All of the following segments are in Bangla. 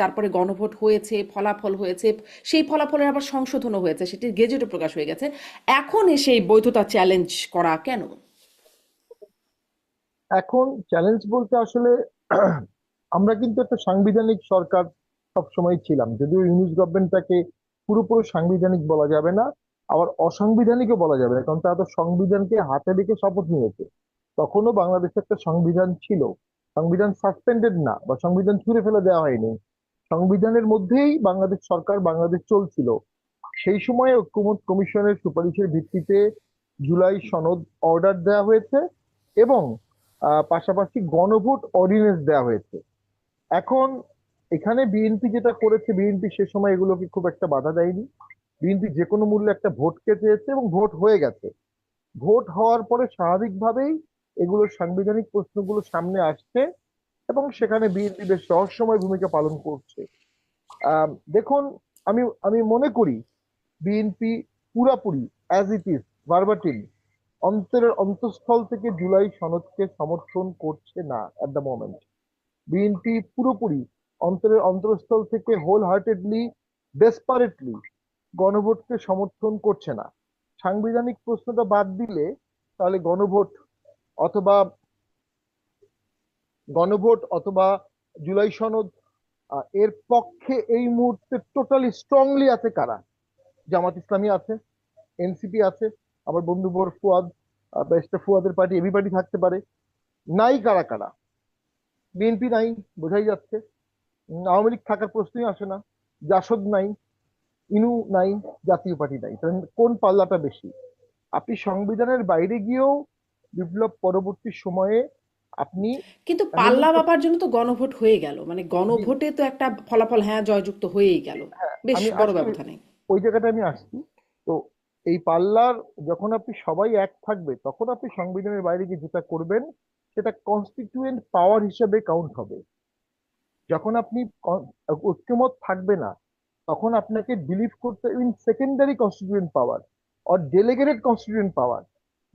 তারপরে গণভোট হয়েছে, ফলাফল হয়েছে, সেই ফলাফলের আবার সংশোধনও হয়েছে, সেটি গেজেটে প্রকাশ হয়ে গেছে। এখন এসে এই বৈধতা চ্যালেঞ্জ করা কেন? এখন চ্যালেঞ্জ বলতে আসলে আমরা কিন্তু একটা সাংবিধানিক সরকার সবসময় ছিলাম, যদিও ইউনিশ গভর্নমেন্টটাকে পুরোপুরি সাংবিধানিক বলা যাবে না, আবার অসাংবিধানিকও বলা যাবে না, কারণ তারা তো সংবিধানকে হাতে রেখে শপথ নিয়েছে। তখনও বাংলাদেশে একটা সংবিধান ছিল, সংবিধান সাসপেন্ডেড না বা সংবিধান ছুঁড়ে ফেলে দেওয়া হয়নি, সংবিধানের মধ্যেই বাংলাদেশ সরকার বাংলাদেশ চলছিল। সেই সময় ঐক্যমত কমিশনের সুপারিশের ভিত্তিতে জুলাই সনদ অর্ডার দেওয়া হয়েছে এবং পাশাপাশি গণভোট অর্ডিন্যান্স দেওয়া হয়েছে। এখন এখানে বিএনপি যেটা করেছে, বিএনপি সে সময় এগুলোকে খুব একটা বাধা দেয়নি। বিএনপি যে কোনো মূল্যে একটা ভোটকে চেয়েছে এবং ভোট হয়ে গেছে। ভোট হওয়ার পরে স্বাভাবিকভাবেই এগুলো সাংবিধানিক প্রশ্নগুলো সামনে আসছে এবং সেখানে বিএনপি বেশ রহস্যময় ভূমিকা পালন করছে। দেখুন, আমি আমি মনে করি বিএনপি পুরাপুরি অ্যাজ ইট ইজ ভার্বাটিম অন্তরের অন্তঃস্থল থেকে জুলাই সনদকে সমর্থন করছে না এট দ্য মোমেন্ট। বিএনপি পুরোপুরি অন্তরের অন্তঃস্থল থেকে হোল হার্টেডলি, ডেসপারেটলি গণভোটকে সমর্থন করছে না। সাংবিধানিক প্রশ্নটা বাদ দিলে তাহলে অথবা গণভোট অথবা জুলাই সনদ, এর পক্ষে এই মুহূর্তে টোটালি স্ট্রংলি আছে কারা? জামাত ইসলামী আছে, এনসিপি আছে, আবার বন্ধুবর ফুয়াদ, ব্যারিস্টার ফুয়াদের পার্টি, এবি পার্টি থাকতে পারে। নাই কারা কারা? বিএনপি নাই, বোঝাই যাচ্ছে। আওয়ামী লীগ থাকার প্রশ্নই আসে না। জাসদ নাই, ইনু নাই, জাতীয় পার্টি নাই। তাহলে কোন পাল্লাটা বেশি? আপনি সংবিধানের বাইরে গিয়েও বিপ্লব পরবর্তী সময়ে আপনি কিন্তু পাল্লা অ্যামেন্ডমেন্ট করতে। মাপার জন্য তো গণভোট হয়ে গেল, মানে জি, গণভোটে তো একটা ফলাফল হ্যাঁ জয়যুক্ত হয়েই গেল, হ্যাঁ, বেশ আমি বড় আসছি, ব্যবধানে। ওই জায়গাটা আমি আসছি। তো এই পাল্লার যখন আপনি সবাই এক থাকবে, তখন আপনি সংবিধানের বাইরে গিয়ে যেটা করবেন সেটা কনস্টিটিউয়েন্ট পাওয়ার হিসেবে কাউন্ট হবে। যখন আপনি ঐক্যমত থাকবে না, তখন আপনাকে বিলিভ করতে in secondary constituent power or delegated constituent পাওয়ার।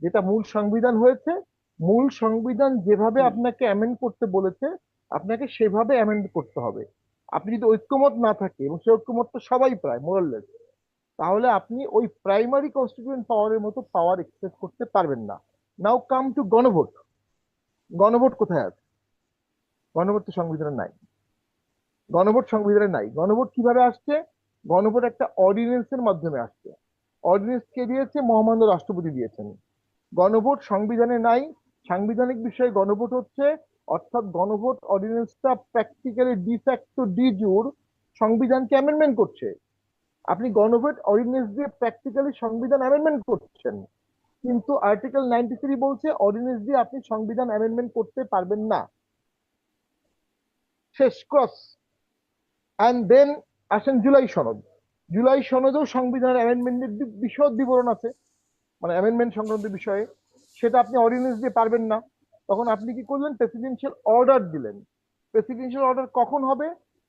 যেটা মূল সংবিধান হয়েছে, মূল সংবিধান যেভাবে হুম। আপনাকে অ্যামেন্ড করতে বলেছে, আপনাকে সেভাবে অ্যামেন্ড করতে হবে। আপনি যদি ঐক্যমত না থাকে, এবং সেই ঐক্যমত তো সবাই প্রায় মোরাললেস, তাহলে আপনি ওই প্রাইমারি কনস্টিটিউয়েন্ট পাওয়ারের মতো পাওয়ার এক্সেস করতে পারবেন না। নাও কাম টু গণভোট। গণভোট কোথায় আছে? গণভোট তো সংবিধানে নাই। গণভোট সংবিধানে নাই। গণভোট কিভাবে আসছে? গণভোট একটা অর্ডিন্যান্সের মাধ্যমে আসছে। অর্ডিন্যান্স কে দিয়েছে? মহামান্য রাষ্ট্রপতি দিয়েছেন। গণভোট সংবিধানে নাই। সাংবিধানিক বিষয়ে গণভোট হচ্ছে, অর্থাৎ গণভোট অর্ডিন্যান্সটা প্র্যাকটিক্যালি ডিফ্যাক্টো ডি জুর সংবিধানকে অ্যামেন্ডমেন্ট করছে। আপনি গণভোট অর্ডিন্যান্স দিয়ে প্র্যাকটিক্যালি সংবিধান অ্যামেন্ডমেন্ট করছেন, কিন্তু আর্টিকেল 93 বলছে অর্ডিন্যান্স দিয়ে আপনি সংবিধান অ্যামেন্ডমেন্ট করতে পারবেন না। শেষ, ক্রস। অ্যান্ড দেন আসেন জুলাই সনদ। জুলাই সনদেও সংবিধানের অ্যামেন্ডমেন্টের বিশদ বিবরণ আছে, মানে অ্যামেন্ডমেন্ট সংক্রান্ত বিষয়ে। সেটা আপনি অর্ডিন্যান্স দিয়ে পারবেন না। তখন আপনি কি করলেন? প্রেসিডেন্সিয়াল অর্ডার দিলেন। প্রেসিডেন্সিয়াল অর্ডার কখন হবে?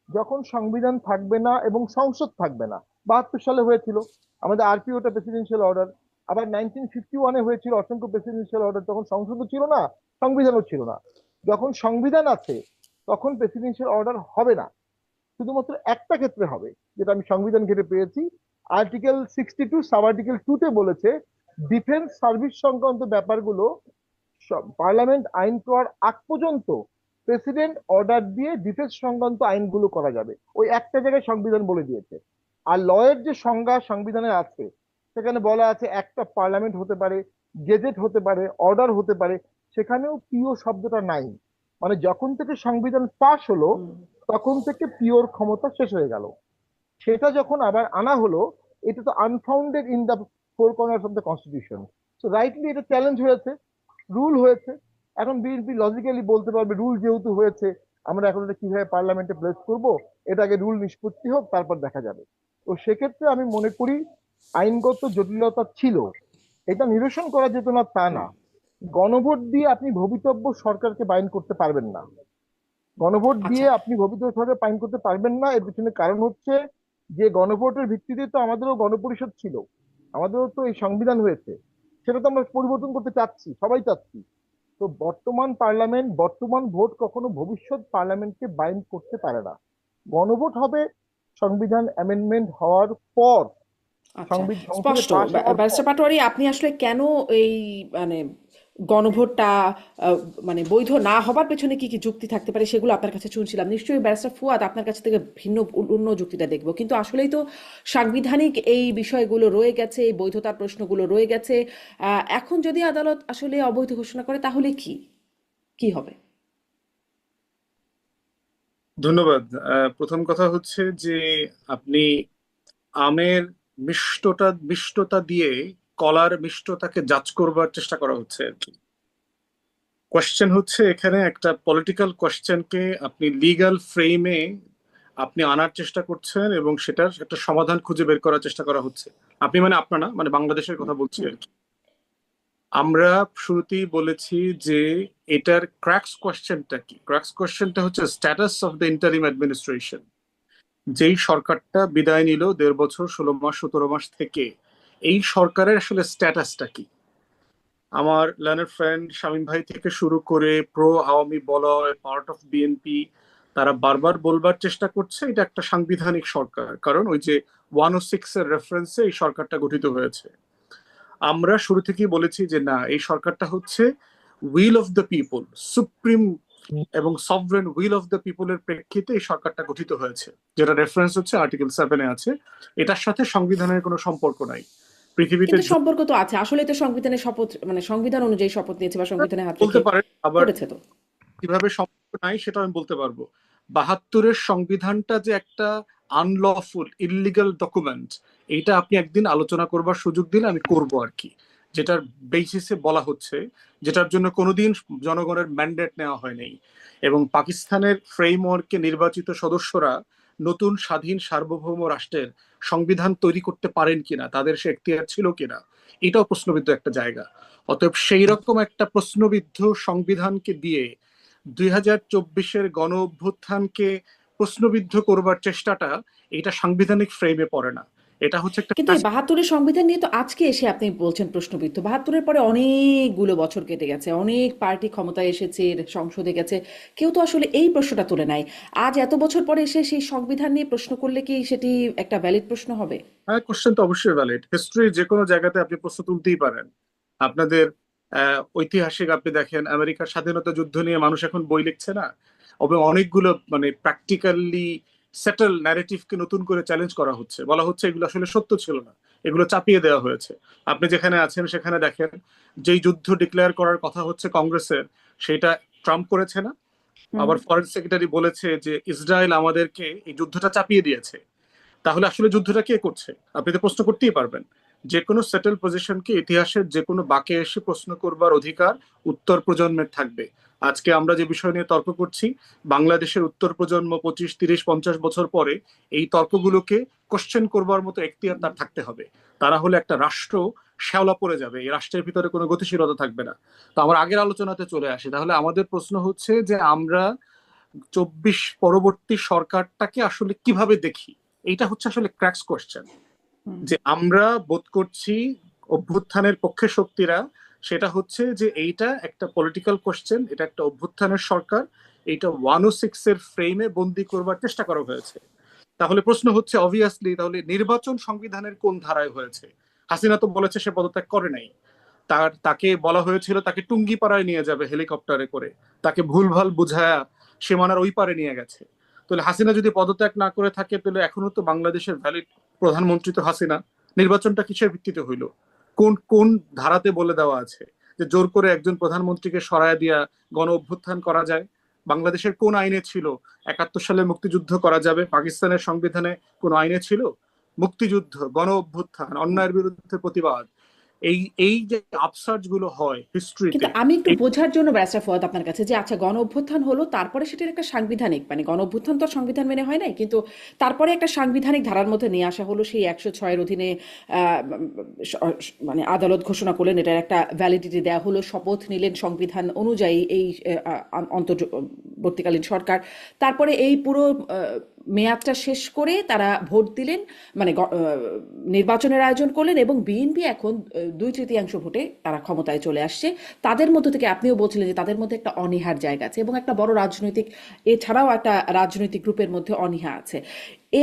যখন সংবিধান থাকবে না এবং সংসদ থাকবে না। 72 সালে হয়েছিল আমাদের আরপিওটা প্রেসিডেন্সিয়াল অর্ডার। আবার 1951-এ হয়েছিল অসংখ্য প্রেসিডেন্সিয়াল অর্ডার, তখন সংসদও ছিল না, সংবিধানও ছিল না। যখন সংবিধান আছে, তখন প্রেসিডেন্সিয়াল অর্ডার হবে না। শুধুমাত্র একটা ক্ষেত্রে হবে, যেটা আমি সংবিধান ঘেটে পেয়েছি। আর্টিকেল 62 সাব আর্টিকেল 2-তে বলেছে ডিফেন্স সার্ভিস সংক্রান্ত ব্যাপারগুলো পার্লামেন্ট আইন করার আগ পর্যন্ত প্রেসিডেন্ট অর্ডার দিয়ে ডিফেন্স সংক্রান্ত আইনগুলো করা যাবে। ওই একটা জায়গায় সংবিধান বলে দিয়েছে। আর লয়ের যে সংজ্ঞা সংবিধানে আছে, সেখানে বলা আছে একটা পার্লামেন্ট হতে পারে, গেজেট হতে পারে, অর্ডার হতে পারে। সেখানেও পিও শব্দটা নাই। মানে যখন থেকে সংবিধান পাশ হলো, হুম। তখন থেকে পিওর ক্ষমতা শেষ হয়ে গেল। সেটা যখন আবার আনা হলো, এটা তো unfounded in the four corners of the constitution. So rightly এটা চ্যালেঞ্জ হয়েছে, রুল হয়েছে। এখন বিএনপি লজিক্যালি বলতে পারবে রুল যেহেতু হয়েছে, আমরা এখন এটা কিভাবে পার্লামেন্টে প্লেস করব, এটা আগে রুল নিষ্পত্তি হোক, তারপর দেখা যাবে। তো সেক্ষেত্রে আমি মনে করি আইনগত জটিলতা ছিল, এটা নিরসন করা যেত না তা না। গণভোট দিয়ে আপনি ভবিতব্য সরকারকে বাইন করতে পারবেন না। গণভোট দিয়ে আচ্ছা। আপনি ভবিষ্যৎ সরকার পাইন করতে পারবেন না। এর পিছনে কারণ হচ্ছে যে গণভোটের ভিত্তিতে তো আমাদেরও গণপরিষদ ছিল, আমাদেরও তো এই সংবিধান হয়েছে। সেটা তো আমরা পরিবর্তন করতে চাচ্ছি, সবাই চাচ্ছি। তো বর্তমান পার্লামেন্ট, বর্তমান ভোট কখনো ভবিষ্যৎ পার্লামেন্টকে বাইন্ড করতে পারে না। গণভোট হবে সংবিধান অ্যামেন্ডমেন্ট হওয়ার পর, আচ্ছা, সংসদে স্পষ্ট। পাশ হওয়ার পর। ব্যারিস্টার পাটোয়ারি, আপনি আসলে কেন এই মানে গণভোটটা আহ, মানে বৈধ না হবার পেছনে কি কি যুক্তি থাকতে পারে সেগুলো আপনার কাছে শুনছিলাম। নিশ্চয়ই ব্যারিস্টার ফুয়াদ আপনার কাছে থেকে ভিন্ন অন্য যুক্তিটা দেখবো, কিন্তু আসলেই তো সাংবিধানিক এই বিষয়গুলো রয়ে গেছে, এই বৈধতার প্রশ্নগুলো রয়ে গেছে। এখন যদি আদালত আসলে অবৈধ ঘোষণা করে তাহলে কি কি হবে? ধন্যবাদ। প্রথম কথা হচ্ছে যে আপনি আমের মিষ্টতা দিয়ে কলার মিষ্টতাকে জাজ করবার চেষ্টা করা হচ্ছে আর কি। কোয়েশ্চেন হচ্ছে এখানে একটা পলিটিক্যাল কোয়েশ্চেনকে আপনি লিগ্যাল ফ্রেমে আপনি আনার চেষ্টা করছেন এবং সেটার একটা সমাধান খুঁজে বের করার চেষ্টা করা হচ্ছে। আপনি মানে আপনার না, মানে বাংলাদেশের কথা বলছি আর কি। আমরা শুরুতেই বলেছি যে এটার ক্র্যাক্স কোয়েশ্চেনটা কি। ক্র্যাক্স কোয়েশ্চেনটা হচ্ছে status of the interim administration. যেই সরকারটা বিদায় নিল 1.5 বছর 16 মাস 17 মাস থেকে, এই সরকারের আসলে স্ট্যাটাসটা কি। আমার লার্নার ফ্রেন্ড শামীম ভাই থেকে শুরু করে প্রো আওয়ামী বলয়, পার্ট অফ বিএনপি, তারা বারবার বলবার চেষ্টা করছে এটা একটা সাংবিধানিক সরকার, কারণ ওই যে 106 এর রেফারেন্সে এই সরকারটা গঠিত হয়েছে। আমরা শুরু থেকেই বলেছি যে না, এই সরকারটা হচ্ছে will of the people, supreme এবং সভরেন উইল অফ দ্য পিপলের প্রেক্ষিতে এই সরকারটা গঠিত হয়েছে, যেটা রেফারেন্স হচ্ছে আর্টিকেল 7-এ আছে। এটার সাথে সংবিধানের কোনো সম্পর্ক নাই পৃথিবীতে। কিন্তু সম্পর্ক তো আছে, আসলে তো সংবিধানের শপথ, মানে সংবিধান অনুযায়ী শপথ নিয়েছে বা সংবিধানের হাত বলতে রেখে পারেন, আবার করেছে তো। কিভাবে সম্পর্ক নাই সেটা আমি বলতে পারবো। 72-এর সংবিধানটা যে একটা আনলফুল ইললিগাল ডকুমেন্ট, এইটা আপনি একদিন আলোচনা করবার সুযোগ দিলে আমি করব আর কি। যেটার বেসিসে বলা হচ্ছে, যেটার জন্য কোনোদিন জনগণের ম্যান্ডেট নেওয়া হয়নি, এবং পাকিস্তানের ফ্রেমওয়ার্কে নির্বাচিত সদস্যরা নতুন স্বাধীন সার্বভৌম রাষ্ট্রের সংবিধান তৈরি করতে পারেন কিনা, তাদের সে এখতিয়ার ছিল কিনা, এটাও প্রশ্নবিদ্ধ একটা জায়গা। অতএব সেই রকম একটা প্রশ্নবিদ্ধ সংবিধানকে দিয়ে 2024-এর গণ অভ্যুত্থানকে প্রশ্নবিদ্ধ করবার চেষ্টাটা, এটা সাংবিধানিক ফ্রেমে পড়ে না। এটা হচ্ছে একটা কিন্তু এই 72-এর সংবিধান নিয়ে তো আজকে এসে আপনি বলছেন প্রশ্নবিদ্ধ। 72-এর পরে অনেকগুলো বছর কেটে গেছে, অনেক পার্টি ক্ষমতায় এসেছে, সংসদে গেছে, কেউ তো আসলে এই প্রশ্নটা তুলে নাই। আজ এত বছর পরে এসে সেই সংবিধান নিয়ে প্রশ্ন করলে কি সেটি একটা ভ্যালিড প্রশ্ন হবে? হ্যাঁ, কোশ্চেন তো অবশ্যই ভ্যালিড। হিস্ট্রির যে কোনো জায়গাতে আপনি প্রশ্ন তুলতেই পারেন। আপনাদের ঐতিহাসিক আপনি দেখেন, আমেরিকার স্বাধীনতা যুদ্ধ নিয়ে মানুষ এখন বই লিখছে না, এবং অনেকগুলো মানে প্র্যাকটিক্যালি সেটেল ন্যারেটিভকে নতুন করে চ্যালেঞ্জ করা হচ্ছে, বলা হচ্ছে এগুলো আসলে সত্য ছিল না, এগুলো চাপিয়ে দেওয়া হয়েছে। আপনি যেখানে আছেন সেখানে দেখেন, যেই যুদ্ধ ডিক্লেয়ার করার কথা হচ্ছে কংগ্রেসের, সেটা ট্রাম্প করেছে না। হুম। আবার ফরেন সেক্রেটারি বলেছে যে ইসরায়েল আমাদেরকে এই যুদ্ধটা চাপিয়ে দিয়েছে। তাহলে আসলে যুদ্ধটা কে করছে? আপনি তো প্রশ্ন করতেই পারবেন। যে কোনো সেটেল পজিশনকে ইতিহাসের যে কোনো বাঁকে এসে প্রশ্ন করবার অধিকার উত্তর প্রজন্মের থাকবে। আজকে আমরা যে বিষয় নিয়ে তর্ক করছি, বাংলাদেশের উত্তর প্রজন্ম 25, 30, 50 বছর পরে এই তর্কগুলোকে কোশ্চেন করবার মতো এখতিয়ার তার থাকতে হবে। তারা হলে একটা রাষ্ট্র শ্যাওলা পড়ে যাবে, এই রাষ্ট্রের ভিতরে কোনো গতিশীলতা থাকবে না। তো আমার আগের আলোচনাতে চলে আসি, তাহলে আমাদের প্রশ্ন হচ্ছে যে আমরা 24 পরবর্তী সরকারটাকে আসলে কিভাবে দেখি। এইটা হচ্ছে আসলে ক্র্যাক্স কোশ্চেন। যে আমরা বোধ করছি অভ্যুত্থানের পক্ষে শক্তিরা, সেটা হচ্ছে যে এইটা একটা পলিটিক্যাল কোশ্চেন, এটা একটা অভ্যুত্থানের সরকার, এইটা 106 এর ফ্রেমে বন্দি করবার চেষ্টা করা হয়েছে। তাহলে প্রশ্ন হচ্ছে অবভিয়াসলি, তাহলে নির্বাচন সংবিধানের কোন ধারায় হয়েছে? হাসিনা তো বলেছে সে পদত্যাগ করে নাই। তাকে বলা হয়েছিল তাকে টুঙ্গিপাড়ায় নিয়ে যাবে হেলিকপ্টারে করে, তাকে ভুলভাল বুঝায়া সীমানার ওই পারে নিয়ে গেছে। তাহলে হাসিনা যদি পদত্যাগ না করে থাকে, তাহলে এখনো তো বাংলাদেশের ভ্যালিড প্রধানমন্ত্রী তো হাসিনা। নির্বাচনটা কিসের ভিত্তিতে হইল? কোন কোন ধারাতে বলে দেওয়া আছে যে জোর করে একজন প্রধানমন্ত্রীকে সরায় দিয়া গণ অভ্যুত্থান করা যায়? বাংলাদেশের কোন আইনে ছিল 71 সালে মুক্তিযুদ্ধ করা যাবে? পাকিস্তানের সংবিধানে কোন আইনে ছিল? মুক্তিযুদ্ধ, গণ অভ্যুত্থান, অন্যায়ের বিরুদ্ধে প্রতিবাদ, এই এই যে আপসার্জ গুলো হয় কিন্তু হিস্ট্রিতে। আমি একটু বোঝার জন্য ব্যারিস্টার ফুয়াদ আপনার কাছে, যে আচ্ছা গণ অভ্যুত্থান হলো, তারপরে সেটার একটা সাংবিধানিক, মানে গণ অভ্যুত্থান তো আর সংবিধান মেনে হয় নাই, কিন্তু তারপরে একটা সাংবিধানিক ধারার মধ্যে নিয়ে আসা হলো, সেই 106-এর অধীনে মানে আদালত ঘোষণা করলেন, এটার একটা ভ্যালিডিটি দেওয়া হলো, শপথ নিলেন সংবিধান অনুযায়ী এই অন্তর্বর্তীকালীন সরকার। তারপরে এই পুরো মেয়াদটা শেষ করে তারা ভোট দিলেন, মানে নির্বাচনের আয়োজন করলেন, এবং বিএনপি এখন 2/3 ভোটে তারা ক্ষমতায় চলে আসছে। তাদের মধ্য থেকে আপনিও বলছিলেন যে তাদের মধ্যে একটা অনীহার জায়গা আছে, এবং একটা বড় রাজনৈতিক, এছাড়াও একটা রাজনৈতিক গ্রুপের মধ্যে অনীহা আছে।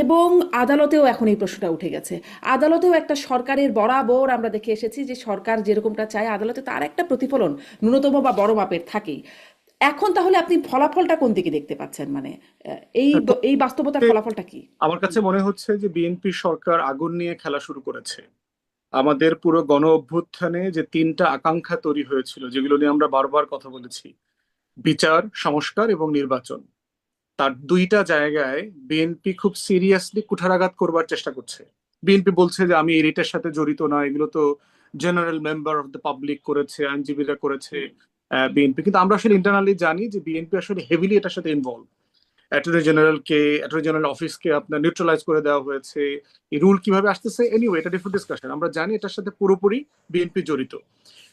এবং আদালতেও এখন এই প্রশ্নটা উঠে গেছে। আদালতেও একটা সরকারের বরাবর আমরা দেখে এসেছি যে সরকার যেরকমটা চায় আদালতে তার একটা প্রতিফলন ন্যূনতম বা বড় মাপের থাকেই। এখন তাহলে আপনি ফলাফলটা কোন দিকে দেখতে পাচ্ছেন, মানে এই বাস্তবতার ফলাফলটা কি? আমার কাছে মনে হচ্ছে যে বিএনপি সরকার আগুন নিয়ে খেলা শুরু করেছে। আমাদের পুরো গণ অভ্যুত্থানে যে তিনটা আকাঙ্ক্ষা তৈরি হয়েছিল, যেগুলো নিয়ে আমরা বারবার কথা বলেছি, বিচার, সংস্কার এবং নির্বাচন, তার দুইটা জায়গায় বিএনপি খুব সিরিয়াসলি কুঠারাঘাত করবার চেষ্টা করছে। বিএনপি বলছে যে আমি এটার সাথে জড়িত না, এগুলো তো general member of the public করেছে, আইনজীবীরা করেছে, বিএনপি। কিন্তু আমরা আসলে ইন্টারনালি জানি যে বিএনপি আসলে হেভিলি এটার সাথে ইনভলভ। অ্যাটর্নি জেনারেল অফিসকে আপনার নিউট্রালাইজ করে দেওয়া হয়েছে। এই রুল কিভাবে আসতেছে, এনিওয়ে এটা ডিফারেন্ট ডিসকাশন, আমরা জানি এটার সাথে পুরোপুরি বিএনপি জড়িত।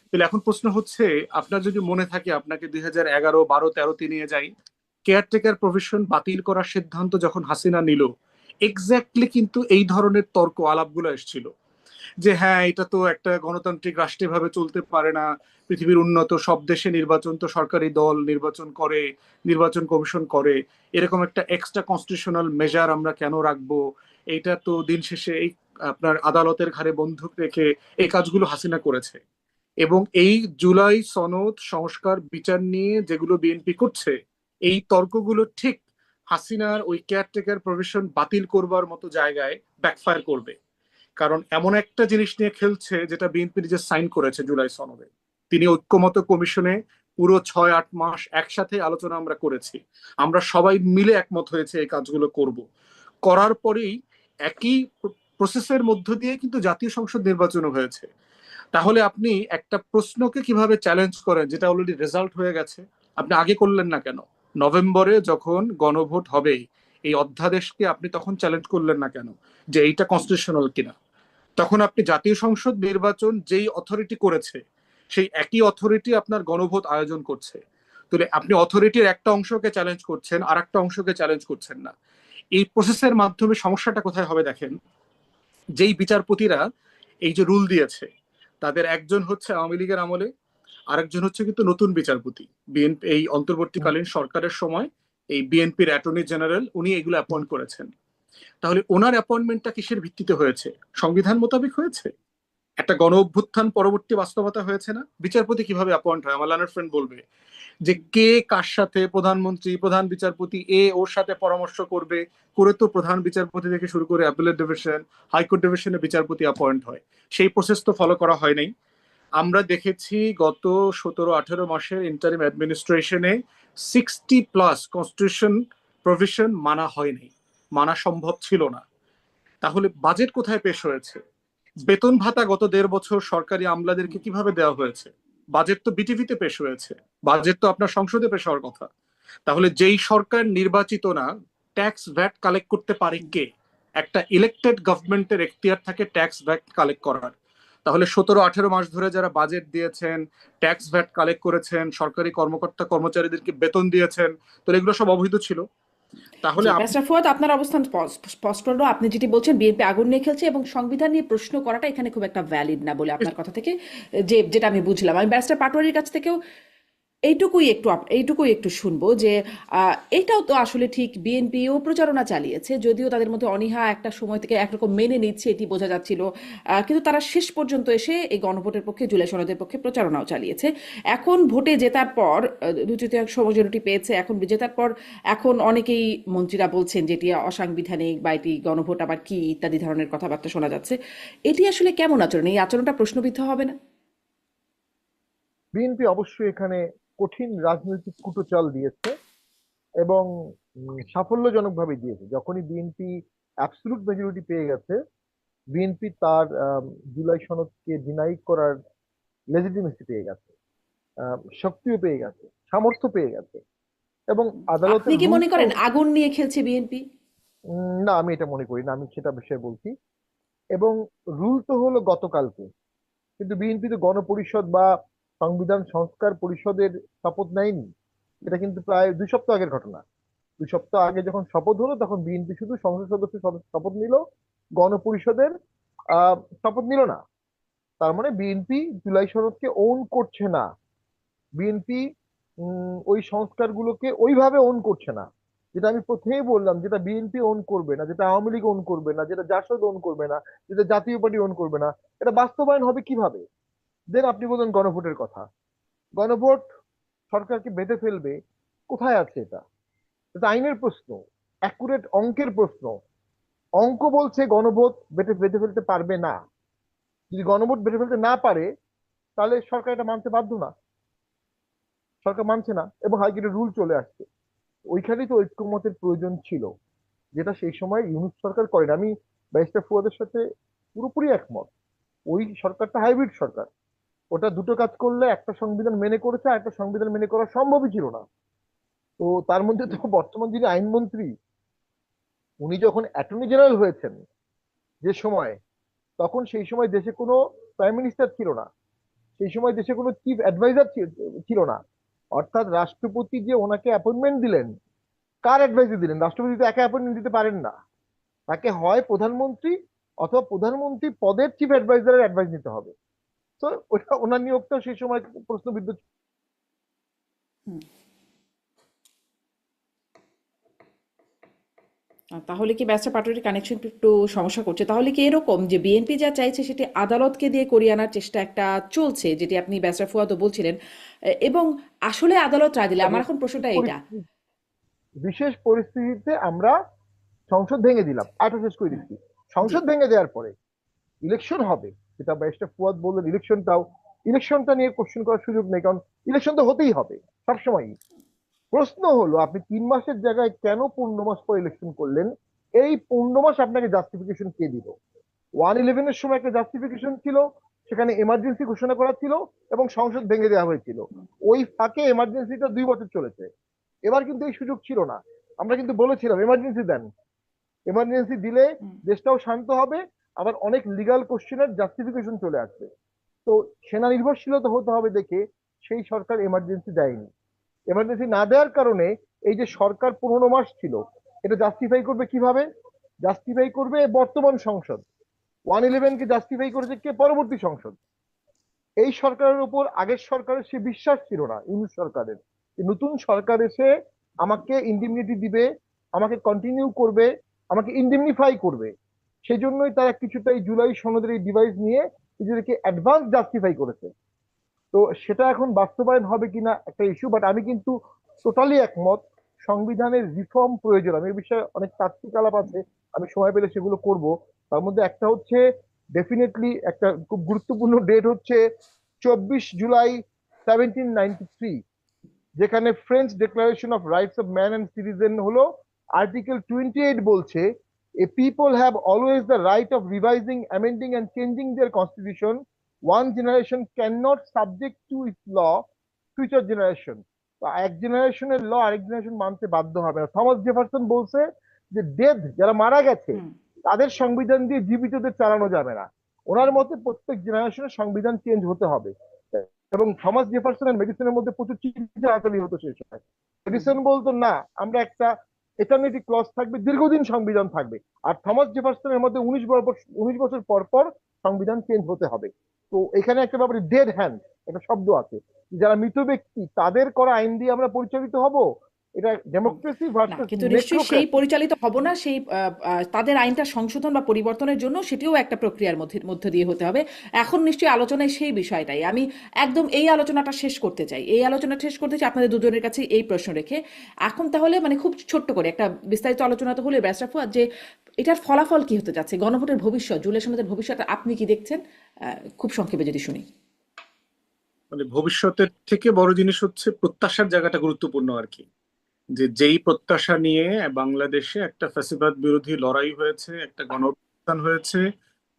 তাহলে এখন প্রশ্ন হচ্ছে, আপনার যদি মনে থাকে আপনাকে 2011, 12, 13 নিয়ে যাই, কেয়ারটেকার প্রভিশন বাতিল করার সিদ্ধান্ত যখন হাসিনা নিল, এক্স্যাক্টলি কিন্তু এই ধরনের তর্ক আলাপগুলো এসেছিল যে হ্যাঁ, এটা তো একটা গণতান্ত্রিক রাষ্ট্রে ভাবে চলতে পারে না, পৃথিবীর উন্নত সব দেশে নির্বাচন তো সরকারি দল নির্বাচন করে, নির্বাচন কমিশন করে, এরকম একটা এক্সট্রা কনস্টিটিউশনাল মেজার আমরা কেন রাখবো? এইটা তো দিন শেষে এই আপনার আদালতের ঘাড়ে বন্দুক রেখে এই কাজগুলো হাসিনা করেছে। এবং এই জুলাই সনদ সংস্কার বিচার নিয়ে যেগুলো বিএনপি করছে, এই তর্কগুলো ঠিক হাসিনার ওই কেয়ারটেকার প্রভিশন বাতিল করবার মতো জায়গায় ব্যাকফায়ার করবে। কারণ এমন একটা জিনিস নিয়ে খেলছে যেটা বিএনপি নিজে সাইন করেছে জুলাই সনদে। তিনি ঐক্যমত কমিশনে পুরো 6-8 মাস একসাথে আলোচনা আমরা করেছি, আমরা সবাই মিলে একমত হয়েছে এই কাজগুলো করব। করার পরেই একই প্রসেসের মধ্য দিয়ে কিন্তু জাতীয় সংসদ নির্বাচনও হয়েছে। তাহলে আপনি একটা প্রশ্নকে কিভাবে চ্যালেঞ্জ করেন যেটা অলরেডি রেজাল্ট হয়ে গেছে? আপনি আগে করলেন না কেন? নভেম্বরে যখন গণভোট হবে এই অধ্যাদেশকে আপনি তখন চ্যালেঞ্জ করলেন না কেন যে এইটা কনস্টিটিউশনাল কিনা? তখন আপনি জাতীয় সংসদ নির্বাচন যেই অথরিটি করেছে সেই একই অথরিটি আপনার গণভোট আয়োজন করছে। তাহলে আপনি অথরিটির একটা অংশকে চ্যালেঞ্জ করছেন, আর একটা অংশকে চ্যালেঞ্জ করছেন না। এই প্রসেসের মাধ্যমে সমস্যাটা কোথায় হবে দেখেন, যেই বিচারপতিরা এই যে রুল দিয়েছে তাদের একজন হচ্ছে আওয়ামী লীগের আমলে, আরেকজন হচ্ছে কিন্তু নতুন বিচারপতি। বিএনপি এই অন্তর্বর্তীকালীন সরকারের সময় এই বিএনপির অ্যাটর্নি জেনারেল উনি এগুলো অ্যাপয়েন্ট করেছেন। তাহলে ওনার অ্যাপয়েন্টমেন্টটা কিসের ভিত্তিতে হয়েছে? সংবিধান মোতাবেক হয়েছে? একটা গণ অভ্যুত্থান পরবর্তী বাস্তবতা হয়েছে না? বিচারপতি কিভাবে অ্যাপয়েন্ট হয়? আমার লার্নার ফ্রেন্ড বলবে যে কে কার সাথে, প্রধানমন্ত্রী, প্রধান বিচারপতি ওর সাথে পরামর্শ করবে, করে তো প্রধান বিচারপতি থেকে শুরু করে অ্যাপিলেট ডিভিশন, হাইকোর্ট ডিভিশনে বিচারপতি অ্যাপয়েন্ট হয়। সেই প্রসেস তো ফলো করা হয় নাই। আমরা দেখেছি গত 17-18 মাসের ইন্টারিম অ্যাডমিনিস্ট্রেশনে 60+ কনস্টিটিউশন প্রভিশন মানা হয়নি, মানা সম্ভব ছিল না। তাহলে বাজেট কোথায় পেশ হয়েছে? বেতন ভাতা গত 1.5 বছর সরকারি আমলাদেরকে কিভাবে দেওয়া হয়েছে? বাজেট তো বিটিভিতে পেশ হয়েছে, বাজেট তো আপনার সংসদে পেশ হওয়ার কথা। তাহলে যেই সরকার নির্বাচিত না, ট্যাক্স ভ্যাট কালেক্ট করতে পারে কে? একটা ইলেক্টেড গভর্নমেন্টের এখতিয়ার থাকে ট্যাক্স ভ্যাট কালেক্ট করার। তাহলে 17-18 মাস ধরে যারা বাজেট দিয়েছেন, ট্যাক্স ভ্যাট কালেক্ট করেছেন, সরকারি কর্মকর্তা কর্মচারীদেরকে বেতন দিয়েছেন, তো এগুলো সব অবৈধ ছিল। তাহলে জি, ব্যারিস্টার ফুয়াদ, আপনার অবস্থান স্পষ্ট হলো। আপনি যেটি বলছেন বিএনপি আগুন নিয়ে খেলছে, এবং সংবিধান নিয়ে প্রশ্ন করাটা এখানে খুব একটা ভ্যালিড না বলে আপনার কথা থেকে যেটা আমি বুঝলাম। আমি ব্যারিস্টার পাটোয়ারির কাছ থেকেও এইটুকুই একটু শুনবো যে এটাও তো আসলে ঠিক, বিএনপিও প্রচারণা চালিয়েছে, যদিও তাদের মধ্যে অনীহা একটা সময় থেকে একরকম মেনে নিচ্ছে এটি বোঝা যাচ্ছিল, কিন্তু তারা শেষ পর্যন্ত এসে এই গণভোটের পক্ষে, জুলাই সনদের পক্ষে প্রচারণাও চালিয়েছে। এখন ভোটে জেতার পর 2/3 মেজরিটি পেয়েছে, এখন জেতার পর এখন অনেকেই মন্ত্রীরা বলছেন যে এটি অসাংবিধানিক, বা এটি গণভোট আবার কি ইত্যাদি ধরনের কথাবার্তা শোনা যাচ্ছে। এটি আসলে কেমন আচরণ? এই আচরণটা প্রশ্নবিদ্ধ হবে না? বিএনপি অবশ্যই এখানে কঠিন রাজনৈতিক কুটচাল দিয়েছে, এবং সাফল্যজনকভাবে দিয়েছে। যখনই বিএনপি অ্যাবসলুট মেজরিটি পেয়ে গেছে, বিএনপি তার জুলাই সনদকে ডিনাই করার লেজিটিমেসি পেয়ে গেছে, শক্তিও পেয়ে গেছে, সামর্থ্য পেয়ে গেছে। এবং আপনি আদালতের কি রুল মনে তো করেন আগুন নিয়ে খেলছে বিএনপি? না, আমি এটা মনে করি না, আমি সেটা বিষয়ে বলছি। এবং রুল তো হলো গতকালকে, কিন্তু বিএনপি তো গণপরিষদ বা সংবিধান সংস্কার পরিষদের শপথ নেয়নি। এটা কিন্তু প্রায় 2 সপ্তাহ আগের ঘটনা। 2 সপ্তাহ আগে যখন শপথ হলো তখন বিএনপি শুধু সংসদ সদস্য শপথ নিল, গণপরিষদের শপথ নিল না। তার মানে বিএনপি জুলাই সনদকে ওন করছে না। বিএনপি ওই সংস্কারগুলোকে ওইভাবে ওন করছে না। যেটা আমি প্রথমেই বললাম, যেটা বিএনপি ওন করবে না, যেটা আওয়ামী লীগ ওন করবে না, যেটা জাসদ ওন করবে না, যেটা জাতীয় পার্টি ওন করবে না, এটা বাস্তবায়ন হবে কিভাবে? দেন আপনি বললেন গণভোটের কথা। গণভোট সরকারকে বেঁধে ফেলবে, কোথায় আছে এটা? এটা আইনের প্রশ্ন, অ্যাকুরেট অঙ্কের প্রশ্ন। অঙ্ক বলছে গণভোট বেঁধে বেঁধে ফেলতে পারবে না। যদি গণভোট বেঁধে ফেলতে না পারে, তাহলে সরকার এটা মানতে বাধ্য না। সরকার মানছে না এবং হাইকোর্টের রুল চলে আসছে। ওইখানেই তো ঐক্যমতের প্রয়োজন ছিল, যেটা সেই সময় ইউনূস সরকার করেন। আমি ব্যারিস্টার ফুয়াদের সাথে পুরোপুরি একমত। ওই সরকারটা হাইব্রিড সরকার। ওটা দুটো কাজ করলে, একটা সংবিধান মেনে করেছে আর একটা সংবিধান মেনে করা সম্ভবই ছিল না। তো তার মধ্যে তো বর্তমান যিনি আইনমন্ত্রী, উনি যখন অ্যাটর্নি জেনারেল হয়েছেন যে সময়, তখন সেই সময় দেশে কোনো প্রাইম মিনিস্টার ছিল না, সেই সময় দেশে কোনো চিফ অ্যাডভাইজার ছিল না। অর্থাৎ রাষ্ট্রপতি যে ওনাকে অ্যাপয়েন্টমেন্ট দিলেন, কার অ্যাডভাইসে দিলেন? রাষ্ট্রপতি তো একা অ্যাপয়েন্টমেন্ট দিতে পারেন না। তাকে হয় প্রধানমন্ত্রী অথবা প্রধানমন্ত্রী পদের চিফ অ্যাডভাইজারের অ্যাডভাইস নিতে হবে। তো ওটা ওনার নিয়োগটা সেই সময় প্রশ্নবিদ্ধ ছিল। হুম। তাহলে কি ব্যারিস্টার পাটোয়ারির কানেকশন একটু সমস্যা করছে? তাহলে কি এরকম যে বিএনপি যা চাইছে সেটি আদালতকে দিয়ে করিয়ে আনার চেষ্টা একটা চলছে, যেটি আপনি ব্যারিস্টার ফুয়াদও বলছিলেন, এবং আসলে আদালত রায় দিলে, আমার এখন প্রশ্নটা এটা। পরিস্থিতি- বিশেষ পরিস্থিতিতে আমরা সংসদ ভেঙে দিলাম। আরেকটা শেষ করে হুম, দিচ্ছি। জি। সংসদ ভেঙে দেওয়ার পরে ইলেকশন হবে, যেটা ব্যারিস্টার ফুয়াদ বললেন, ইলেকশনটা নিয়ে কোশ্চেন করার সুযোগ নেই, কারণ ইলেকশন তো হতেই হবে সবসময়ই। প্রশ্ন হলো, আপনি 3 মাসের জায়গায় কেন 15 মাস পর ইলেকশন করলেন? এই 15 মাস আপনাকে জাস্টিফিকেশন কে দিল? 1/11-এর সময় একটা জাস্টিফিকেশন ছিল, সেখানে এমার্জেন্সি ঘোষণা করা ছিল এবং সংসদ ভেঙে দেওয়া হয়েছিল। ওই ফাঁকে এমার্জেন্সিটা 2 বছর চলেছে। এবার কিন্তু এই সুযোগ ছিল না। আমরা কিন্তু বলেছিলাম এমার্জেন্সি দেন, এমার্জেন্সি দিলে হুম। দেশটাও শান্ত হবে, আবার অনেক লিগাল কোশ্চেনের জাস্টিফিকেশন চলে আসবে। তো সেনা নির্ভরশীলতা হতে হবে দেখে সেই সরকার এমার্জেন্সি দেয়নি। এমার্জেন্সি না দেওয়ার কারণে এই যে সরকার 15 মাস ছিল, এটা জাস্টিফাই করবে কিভাবে? জাস্টিফাই করবে বর্তমান সংসদ। 1/11-কে জাস্টিফাই করেছে কে? পরবর্তী সংসদ। এই সরকারের উপর আগের সরকারের সে বিশ্বাস ছিল না, ইউনূস সরকারের, যে নতুন সরকার এসে আমাকে ইন্ডিমনিটি দিবে, আমাকে কন্টিনিউ করবে, আমাকে ইন্ডিমনিফাই করবে। সেই জন্যই তারা কিছুটা এই জুলাই সনদের এই ডিভাইস নিয়ে নিজেদেরকে অ্যাডভান্স জাস্টিফাই করেছে। তো সেটা এখন বাস্তবায়ন হবে কিনা একটা ইস্যু, বাট আমি কিন্তু টোটালি একমত, সংবিধানের রিফর্ম প্রয়োজন। আমি এই বিষয়ে অনেক তাত্ত্বিক আলাপ আছে, আমি সময় পেলে সেগুলো করব। তার মধ্যে একটা হচ্ছে, ডেফিনেটলি একটা খুব গুরুত্বপূর্ণ ডেট হচ্ছে 24 জুলাই 1793, যেখানে French declaration of rights of man and citizen হলো আর্টিকেল 28 বলছে, a people have always the right of revising, amending and changing their constitution. One generation can not subject to its law future generation. এক জেনারেশনের ল আরেক জেনারেশন মানতে বাধ্য হবে না। থমাস জেফারসন বলছে যে ডেড, যারা মারা গেছে, হুম। তাদের সংবিধান দিয়ে জীবিতদের চালানো যাবে না। ওনার মতে প্রত্যেক জেনারেশনের সংবিধান চেঞ্জ হতে হবে। এবং থমাস জেফারসন এর মেডিসিনের মধ্যে প্রচুর চিন্তাচালি হতো সেই সময়। হুম। মেডিসন বলতো না, আমরা একটা এটার্নিটি ক্লজ থাকবে, দীর্ঘদিন সংবিধান থাকবে। আর থমাস জেফারসনের মধ্যে 19 বছর পর পর সংবিধান চেঞ্জ হতে হবে। তো এখানে একটা ব্যাপারে ডেড হ্যান্ড একটা শব্দ আছে, যারা মৃত ব্যক্তি তাদের করা আইন দিয়ে আমরা পরিচালিত হব, এটা হুম। ডেমোক্রেসি না, ভার্সেস কিন্তু নিশ্চয়ই সেই নেক্রোক্রেসি। পরিচালিত হব না, সেই তাদের আইনটা সংশোধন বা পরিবর্তনের জন্য সেটিও একটা প্রক্রিয়ার মধ্য দিয়ে হতে হবে। এখন নিশ্চয়ই আলোচনায় সেই বিষয়টাই আমি একদম এই আলোচনাটা শেষ করতে চাই। এই আলোচনাটা শেষ করতে চাই আপনাদের দুজনের কাছে এই প্রশ্ন রেখে। এখন তাহলে মানে খুব ছোট্ট করে একটা বিস্তারিত আলোচনা তো হলে ব্যারিস্টার ফুয়াদ, যে এটার ফলাফল কি হতে যাচ্ছে, গণভোটের ভবিষ্যৎ, জুলাই সনদের ভবিষ্যৎ আপনি কি দেখছেন? খুব সংক্ষেপে যদি শুনি। মানে ভবিষ্যতের থেকে বড় জিনিস হচ্ছে প্রত্যাশার জায়গাটা গুরুত্বপূর্ণ আর কি। যে যেই প্রত্যাশা নিয়ে বাংলাদেশে একটা ফ্যাসিবাদ বিরোধী লড়াই হয়েছে, একটা গণ অভ্যুত্থান হয়েছে,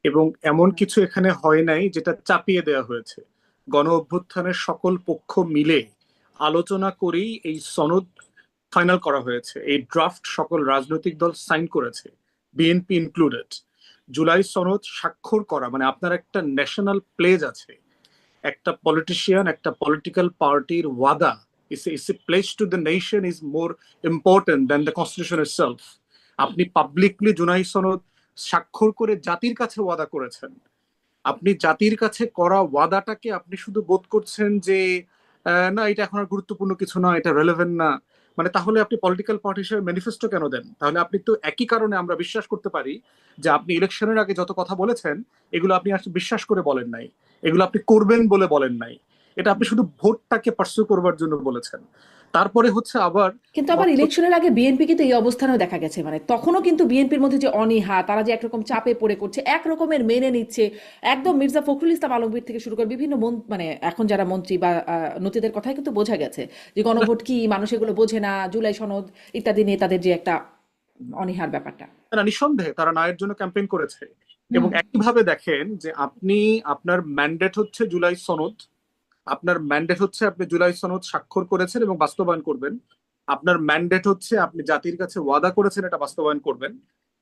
এবং এমন কিছু এখানে হয় নাই যেটা চাপিয়ে দেওয়া হয়েছে। গণ অভ্যুত্থানের সকল পক্ষ মিলে আলোচনা করেই এই সনদ ফাইনাল করা হয়েছে। এই ড্রাফট সকল রাজনৈতিক দল সাইন করেছে, বিএনপি ইনক্লুডেড। জুলাই সনদ স্বাক্ষর করা মানে আপনার একটা ন্যাশনাল প্লেজ আছে, একটা পলিটিশিয়ান, একটা পলিটিক্যাল পার্টির ওয়াদা It's a pledge to the nation is more important than the constitution itself. আপনি পাবলিকলি জুলাই সনদ স্বাক্ষর করে জাতির কাছে ওয়াদা করেছেন। আপনি জাতির কাছে করা ওয়াদাটাকে আপনি শুধু বোধ করছেন যে না এটা এখন আর গুরুত্বপূর্ণ কিছু না, এটা রেলেভেন্ট না, মানে তাহলে আপনি পলিটিক্যাল পার্টি হিসেবে ম্যানিফেস্টো কেন দেন? তাহলে আপনি তো একই কারণে আমরা বিশ্বাস করতে পারি যে আপনি ইলেকশনের আগে যত কথা বলেছেন এগুলো আপনি আসলে বিশ্বাস করে বলেন নাই, এগুলো আপনি করবেন বলে বলেন নাই, এটা আপনি শুধু ভোটটাকে পার্সু করবার জন্য বলেছেন। তারপরে হচ্ছে আবার কিন্তু আবার ইলেকশনের আগে বিএনপি কিন্তু এই অবস্থানেও দেখা গেছে, মানে তখনও কিন্তু বিএনপির মধ্যে যে অনীহা, তারা যে একরকম চাপে পড়ে করছে, একরকমের মেনে নিচ্ছে, একদম মির্জা ফখরুল ইসলাম আলমগীর থেকে শুরু করে বিভিন্ন মানে এখন যারা মন্ত্রী বা নতীদের কথাই কিন্তু বোঝা গেছে যে গণভোট কি, মানুষ এগুলো বোঝে না, জুলাই সনদ ইত্যাদি নিয়ে তাদের যে একটা অনীহার ব্যাপারটা। না, নিঃসন্দেহে তারা ন্যায়ের জন্য ক্যাম্পেইন করেছে। এবং একইভাবে দেখেন যে আপনি আপনার ম্যান্ডেট হচ্ছে জুলাই সনদ, আপনার ম্যান্ডেট হচ্ছে আপনি জুলাই সনদ স্বাক্ষর করেছেন এবং বাস্তবায়ন করবেন, আপনার ম্যান্ডেট হচ্ছে আপনি জাতির কাছে ওয়াদা করেছেন এটা বাস্তবায়ন করবেন,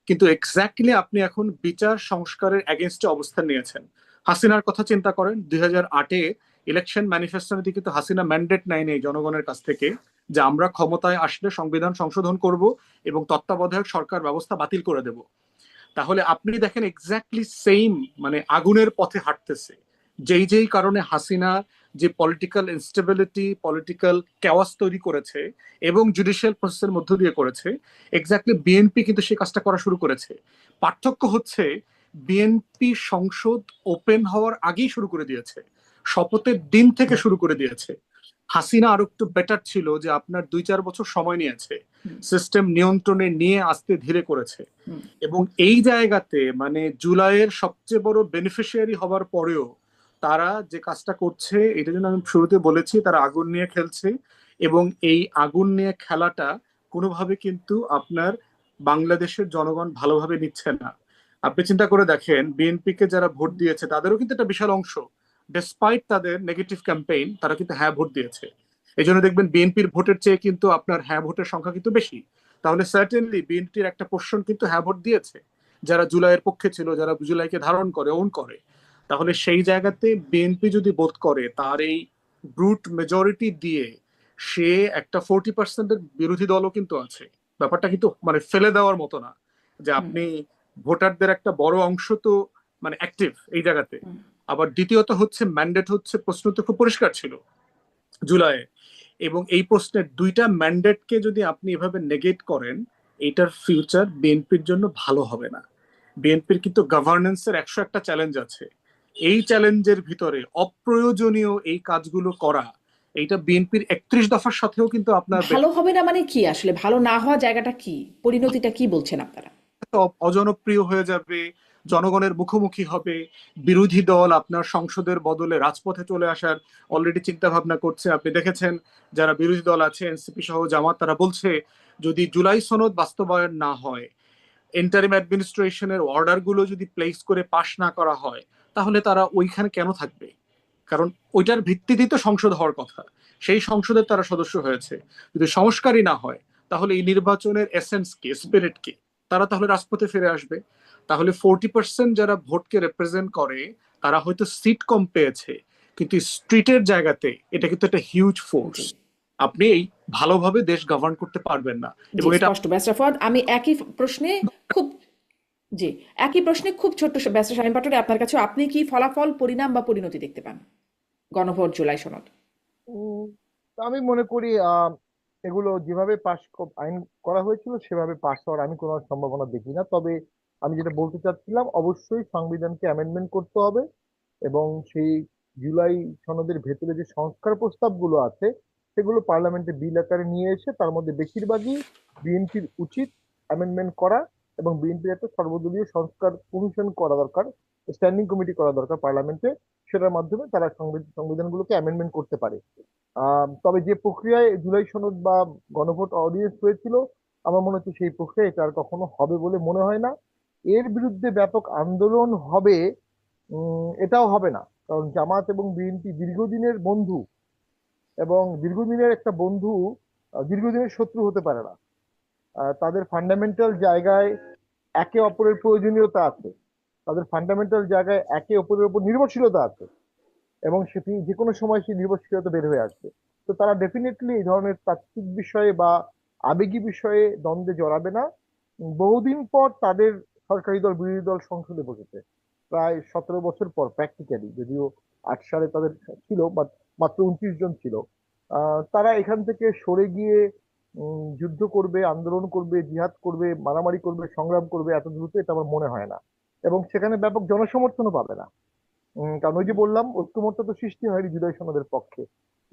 কিন্তু এক্স্যাক্টলি আপনি এখন বিচার সংস্কারের এগেনস্টে অবস্থান নিয়েছেন। হাসিনার কথা চিন্তা করেন, 2008-এ ইলেকশন ম্যানিফেস্টোতে কিন্তু হাসিনা ম্যান্ডেট নেয়নি জনগণের কাছ থেকে যে আমরা ক্ষমতায় আসলে সংবিধান সংশোধন করব এবং তত্ত্বাবধায়ক সরকার ব্যবস্থা বাতিল করে দেব। তাহলে আপনি দেখেন এক্স্যাক্টলি সেম, মানে আগুনের পথে হাঁটতেছে। যেই কারণে হাসিনা যে পলিটিক্যাল ইনস্টেবিলিটি, পলিটিক্যাল ক্যাওয়াস তৈরি করেছে এবং জুডিশিয়াল প্রসেসের মধ্য দিয়ে করেছে, এক্স্যাক্টলি বিএনপি কিন্তু সেই কাজটা করা শুরু করেছে। পার্থক্য হচ্ছে বিএনপি সংসদ ওপেন হওয়ার আগেই শুরু করে দিয়েছে, শপথের দিন থেকে শুরু করে দিয়েছে। হাসিনা আরো একটু বেটার ছিল যে আপনার 2-4 বছর সময় নিয়েছে, সিস্টেম নিয়ন্ত্রণে নিয়ে আস্তে ধীরে করেছে। এবং এই জায়গাতে মানে জুলাইয়ের সবচেয়ে বড় বেনিফিশিয়ারি হবার পরেও তারা যে কাজটা করছে, এটা জন্য আমি শুরুতে বলেছি তারা আগুন নিয়ে খেলছে, এবং এই আগুন নিয়ে খেলাটা কোনোভাবে কিন্তু আপনার বাংলাদেশের জনগণ ভালোভাবে নিচ্ছে না। আপনি চিন্তা করে দেখেন, বিএনপি কে যারা ভোট দিয়েছে তাদেরও কিন্তু একটা বিশাল অংশ, ডেসপাইট তাদের নেগেটিভ ক্যাম্পেইন, তারা কিন্তু হ্যাঁ ভোট দিয়েছে। এই জন্য দেখবেন বিএনপির ভোটের চেয়ে কিন্তু আপনার হ্যাঁ ভোটের সংখ্যা কিন্তু বেশি। তাহলে সার্টেনলি বিএনপির একটা পোর্শন কিন্তু হ্যাঁ ভোট দিয়েছে, যারা জুলাইয়ের পক্ষে ছিল, যারা জুলাইকে ধারণ করে, ওন করে। তাহলে সেই জায়গাতে বিএনপি যদি বোধ করে তার এই ব্রুট মেজরিটি দিয়ে সে একটা 40%-এর বিরোধী দলও কিন্তু আছে, ব্যাপারটা কিন্তু মানে ফেলে দেওয়ার মতো না যে আপনি ভোটারদের একটা বড় অংশ তো মানে অ্যাক্টিভ এই জায়গাতে। আবার দ্বিতীয়ত হচ্ছে ম্যান্ডেট হচ্ছে, প্রশ্ন তো খুব পরিষ্কার ছিল জুলাইয়ে, এবং এই প্রশ্নের 2টা ম্যান্ডেটকে যদি আপনি এভাবে নেগেট করেন, এটার ফিউচার বিএনপির জন্য ভালো হবে না। বিএনপির কিন্তু গভর্নেন্সের 101টা চ্যালেঞ্জ আছে, এই চ্যালেঞ্জের ভিতরে অপ্রয়োজনীয় এই কাজগুলো করা, এইটা বিএনপির 31 দফার সাথেও কিন্তু আপনার ভালো হবে না মানে কি, আসলে ভালো না হওয়া জায়গাটা কি, পরিণতিটা কি বলছেন আপনারা? অজনপ্রিয় হয়ে যাবে, জনগণের মুখোমুখি হবে, বিরোধী দল আপনার সংসদের বদলে রাজপথে চলে আসার অলরেডি চিন্তা ভাবনা করছে। আপনি দেখেছেন যারা বিরোধী দল আছে এনসিপি সহ জামাত, তারা বলছে যদি জুলাই সনদ বাস্তবায়ন না হয়, ইন্টারিম অ্যাডমিনিস্ট্রেশনের অর্ডার গুলো যদি প্লেস করে পাশ না করা হয়, তাহলে তারা ওইখানে কেন থাকবে? কারণ ওইটার ভিত্তিতেই তো সংসদ হওয়ার কথা, সেই সংসদের তারা সদস্য হয়েছে। যদি সংস্কারই না হয় তাহলে এই নির্বাচনের এসেন্স কি, স্পিরিট কি? তারা তাহলে রাজপথে ফিরে আসবে। তাহলে 40% যারা ভোটকে রিপ্রেজেন্ট করে তারা হয়তো সিট কম পেয়েছে, কিন্তু স্ট্রিটের জায়গাতে এটা কিন্তু একটা হিউজ ফোর্স। আপনি এই ভালোভাবে দেশ গভর্ন করতে পারবেন না। এবং এটা স্পষ্ট। ব্যারিস্টার ফুয়াদ, আমি একই প্রশ্নে খুব ছোট্ট ব্যারিস্টার শামীম পাটোয়ারি, আপনার কাছে আপনি কি ফলাফল, পরিণাম বা পরিণতি দেখতে পান গণভোট জুলাই সনদ? উম, আমি মনে করি এগুলো যেভাবে আইন করা হয়েছিল সেভাবে পাশ হওয়ার আমি কোনো সম্ভাবনা দেখি না। তবে আমি যেটা বলতে চাচ্ছিলাম, অবশ্যই সংবিধানকে অ্যামেন্ডমেন্ট করতে হবে এবং সেই জুলাই সনদের ভেতরে যে সংস্কার প্রস্তাবগুলো আছে সেগুলো পার্লামেন্টে বিল আকারে নিয়ে এসে তার মধ্যে বেশিরভাগই বিএনপির উচিত অ্যামেন্ডমেন্ট করা, এবং বিএনপির একটা সর্বদলীয় সংস্কার কমিশন করা দরকার, স্ট্যান্ডিং কমিটি করা দরকার পার্লামেন্টে। সেটার মাধ্যমে তারা সংবিধানগুলোকে অ্যামেন্ডমেন্ট করতে পারে। তবে যে প্রক্রিয়ায় জুলাই সনদ বা গণভোট অডিয়েন্স হয়েছিল, আমার মনে হচ্ছে সেই প্রক্রিয়া এটা আর কখনো হবে বলে মনে হয় না। এর বিরুদ্ধে ব্যাপক আন্দোলন হবে এটাও হবে না, কারণ জামাত এবং বিএনপি দীর্ঘদিনের বন্ধু, এবং দীর্ঘদিনের একটা বন্ধু দীর্ঘদিনের শত্রু হতে পারে না। তাদের ফান্ডামেন্টাল জায়গায় একে অপরের প্রয়োজনীয়তা আছে, তাদের ফান্ডামেন্টাল জায়গায় একে অপরের উপর নির্ভরশীলতা আছে, এবং সেটি যে কোনো সময় সেই নির্ভরশীলতা বের হয়ে আসবে। তো তারা ডেফিনেটলি এই ধরনের তাত্ত্বিক বিষয়ে বা আবেগী বিষয়ে দ্বন্দ্বে জড়াবে না। বহুদিন পর তাদের সরকারি দল বিরোধী দল সংসদে বসেছে, প্রায় 17 বছর পর প্র্যাকটিক্যালি, যদিও 8 সালে তাদের ছিল, বাট মাত্র 29 জন ছিল। তারা এখান থেকে সরে গিয়ে যুদ্ধ করবে, আন্দোলন করবে, জিহাদ করবে, মারামারি করবে, সংগ্রাম করবে এত দ্রুত, এটা আমার মনে হয় না। এবং সেখানে ব্যাপক জনসমর্থনও পাবে না। কারণ ওই যে বললাম, ঐক্যমত্য তো সৃষ্টি হয়নি জুলাই সনদের পক্ষে।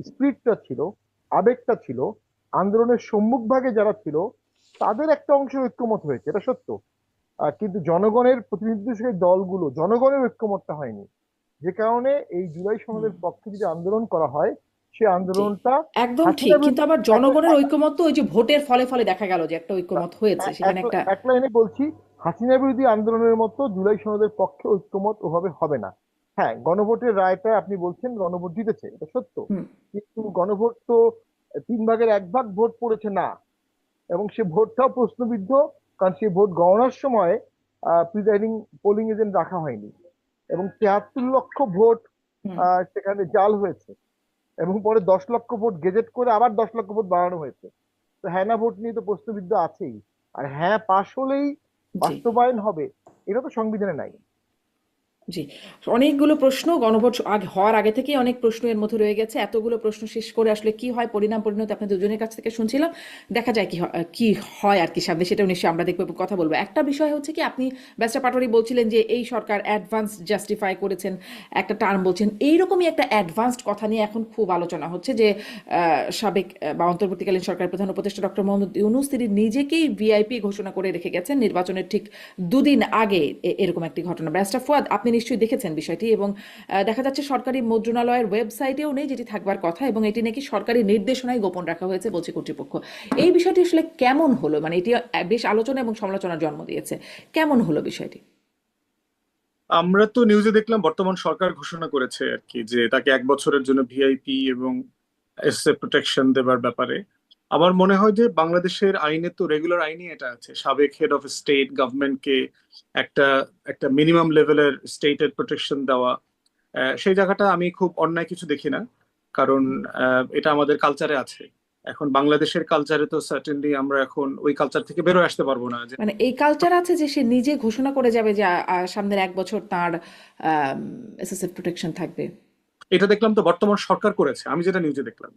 স্পিরিটটা ছিল, আবেগটা ছিল, আন্দোলনের সম্মুখ ভাগে যারা ছিল তাদের একটা অংশের ঐক্যমত হয়েছে, এটা সত্য। কিন্তু জনগণের প্রতিনিধিত্বশীল দলগুলো, জনগণের ঐক্যমতটা হয়নি। যে কারণে এই জুলাই হুম, সনদের পক্ষে যদি আন্দোলন করা হয়, সে জি, আন্দোলনটা একদম ঠিক। হাসিনা কিন্তু বিরোধী আবার একটা জনগণের ঐকমত্য ওই যে ভোটের ফলে ফলে দেখা গেল যে একটা ঐকমত হয়েছে, সেখানে একটা এক লাইনে বলছি, হাসিনা বিরোধী আন্দোলনের মতো জুলাই সনদের পক্ষে ঐক্যমত ওভাবে হবে না। হ্যাঁ, গণভোটের রায়টা আপনি বলছেন গণভোট জিতেছে, এটা সত্য। হুম, কিন্তু গণভোট তো 3 ভাগের 1 ভাগ ভোট পড়েছে না, এবং সে ভোটটাও প্রশ্নবিদ্ধ। কারণ সেই ভোট গণনার সময় প্রিজাইডিং পোলিং এজেন্ট রাখা হয়নি, এবং 73 লক্ষ ভোট হুম, সেখানে জাল হয়েছে। এবং পরে 10 লক্ষ ভোট গেজেট করে আবার 10 লক্ষ ভোট বাড়ানো হয়েছে। তো হ্যাঁ না ভোট নিয়ে তো প্রশ্নবিদ্ধ আছেই। আর হ্যাঁ পাশ হলেই জি, বাস্তবায়ন হবে, এটা তো সংবিধানে নাই। জি। অনেকগুলো প্রশ্ন গণভোট হওয়ার আগে থেকেই অনেক প্রশ্ন এর মধ্যে রয়ে গেছে। এতগুলো প্রশ্ন শেষ করে আসলে কি হয়, পরিণাম পরিণতি আপনাদের দুজনের কাছ থেকে শুনছিলাম। দেখা যায় কি হয় আর কি সামনে, সেটাও নিশ্চয়ই আমরা দেখবো এবং কথা বলবো। একটা বিষয় হচ্ছে কি, আপনি ব্যারিস্টার পাটোয়ারি বলছিলেন যে এই সরকার অ্যাডভান্স জাস্টিফাই করেছেন, একটা টার্ম বলছেন। এইরকমই একটা অ্যাডভান্সড কথা নিয়ে এখন খুব আলোচনা হচ্ছে যে সাবেক বা অন্তর্বর্তীকালীন সরকারের প্রধান উপদেষ্টা ডক্টর মোহাম্মদ ইউনূস তিনি নিজেকেই ভিআইপি ঘোষণা করে রেখে গেছেন নির্বাচনের ঠিক দুদিন আগে। এরকম একটি ঘটনা, ব্যারিস্টার ফুয়াদ, আপনি নিশ্চয়ই দেখেছেন বিষয়টি। এবং দেখা যাচ্ছে সরকারি মুদ্রণালয়ের ওয়েবসাইটেও নেই, যেটি থাকবার কথা, এবং এটি নাকি সরকারি নির্দেশনায় গোপন রাখা হয়েছে বলছে কর্তৃপক্ষ। এই বিষয়টি আসলে কেমন হলো? মানে এটি বেশ আলোচনা এবং সমালোচনার জন্ম দিয়েছে। কেমন হলো বিষয়টি? আমরা তো নিউজে দেখলাম বর্তমান সরকার ঘোষণা করেছে আর কি, যে তাকে 1 বছরের জন্য ভিআইপি এবং এসএ প্রোটেকশন দেবার ব্যাপারে। আমার মনে হয় যে বাংলাদেশের আইনে তো, রেগুলার আইনে এটা আছে, সাবেক হেড অফ স্টেট গভর্নমেন্টকে একটা একটা মিনিমাম লেভেলের স্টেটের প্রোটেকশন দেওয়া। সেই জায়গাটা আমি খুব অন্যায় কিছু দেখি না, কারণ এটা আমাদের কালচারে আছে। এখন বাংলাদেশের কালচারে তো সার্টেনলি আমরা এখন ওই কালচার থেকে বেরোয় আসতে পারবো না যে। মানে এই কালচার আছে যে সে নিজে ঘোষণা করে যাবে যে সামনের 1 বছর তার এসএসএফ প্রোটেকশন থাকবে। এটা দেখলাম তো বর্তমান সরকার করেছে, আমি যেটা নিউজে দেখলাম,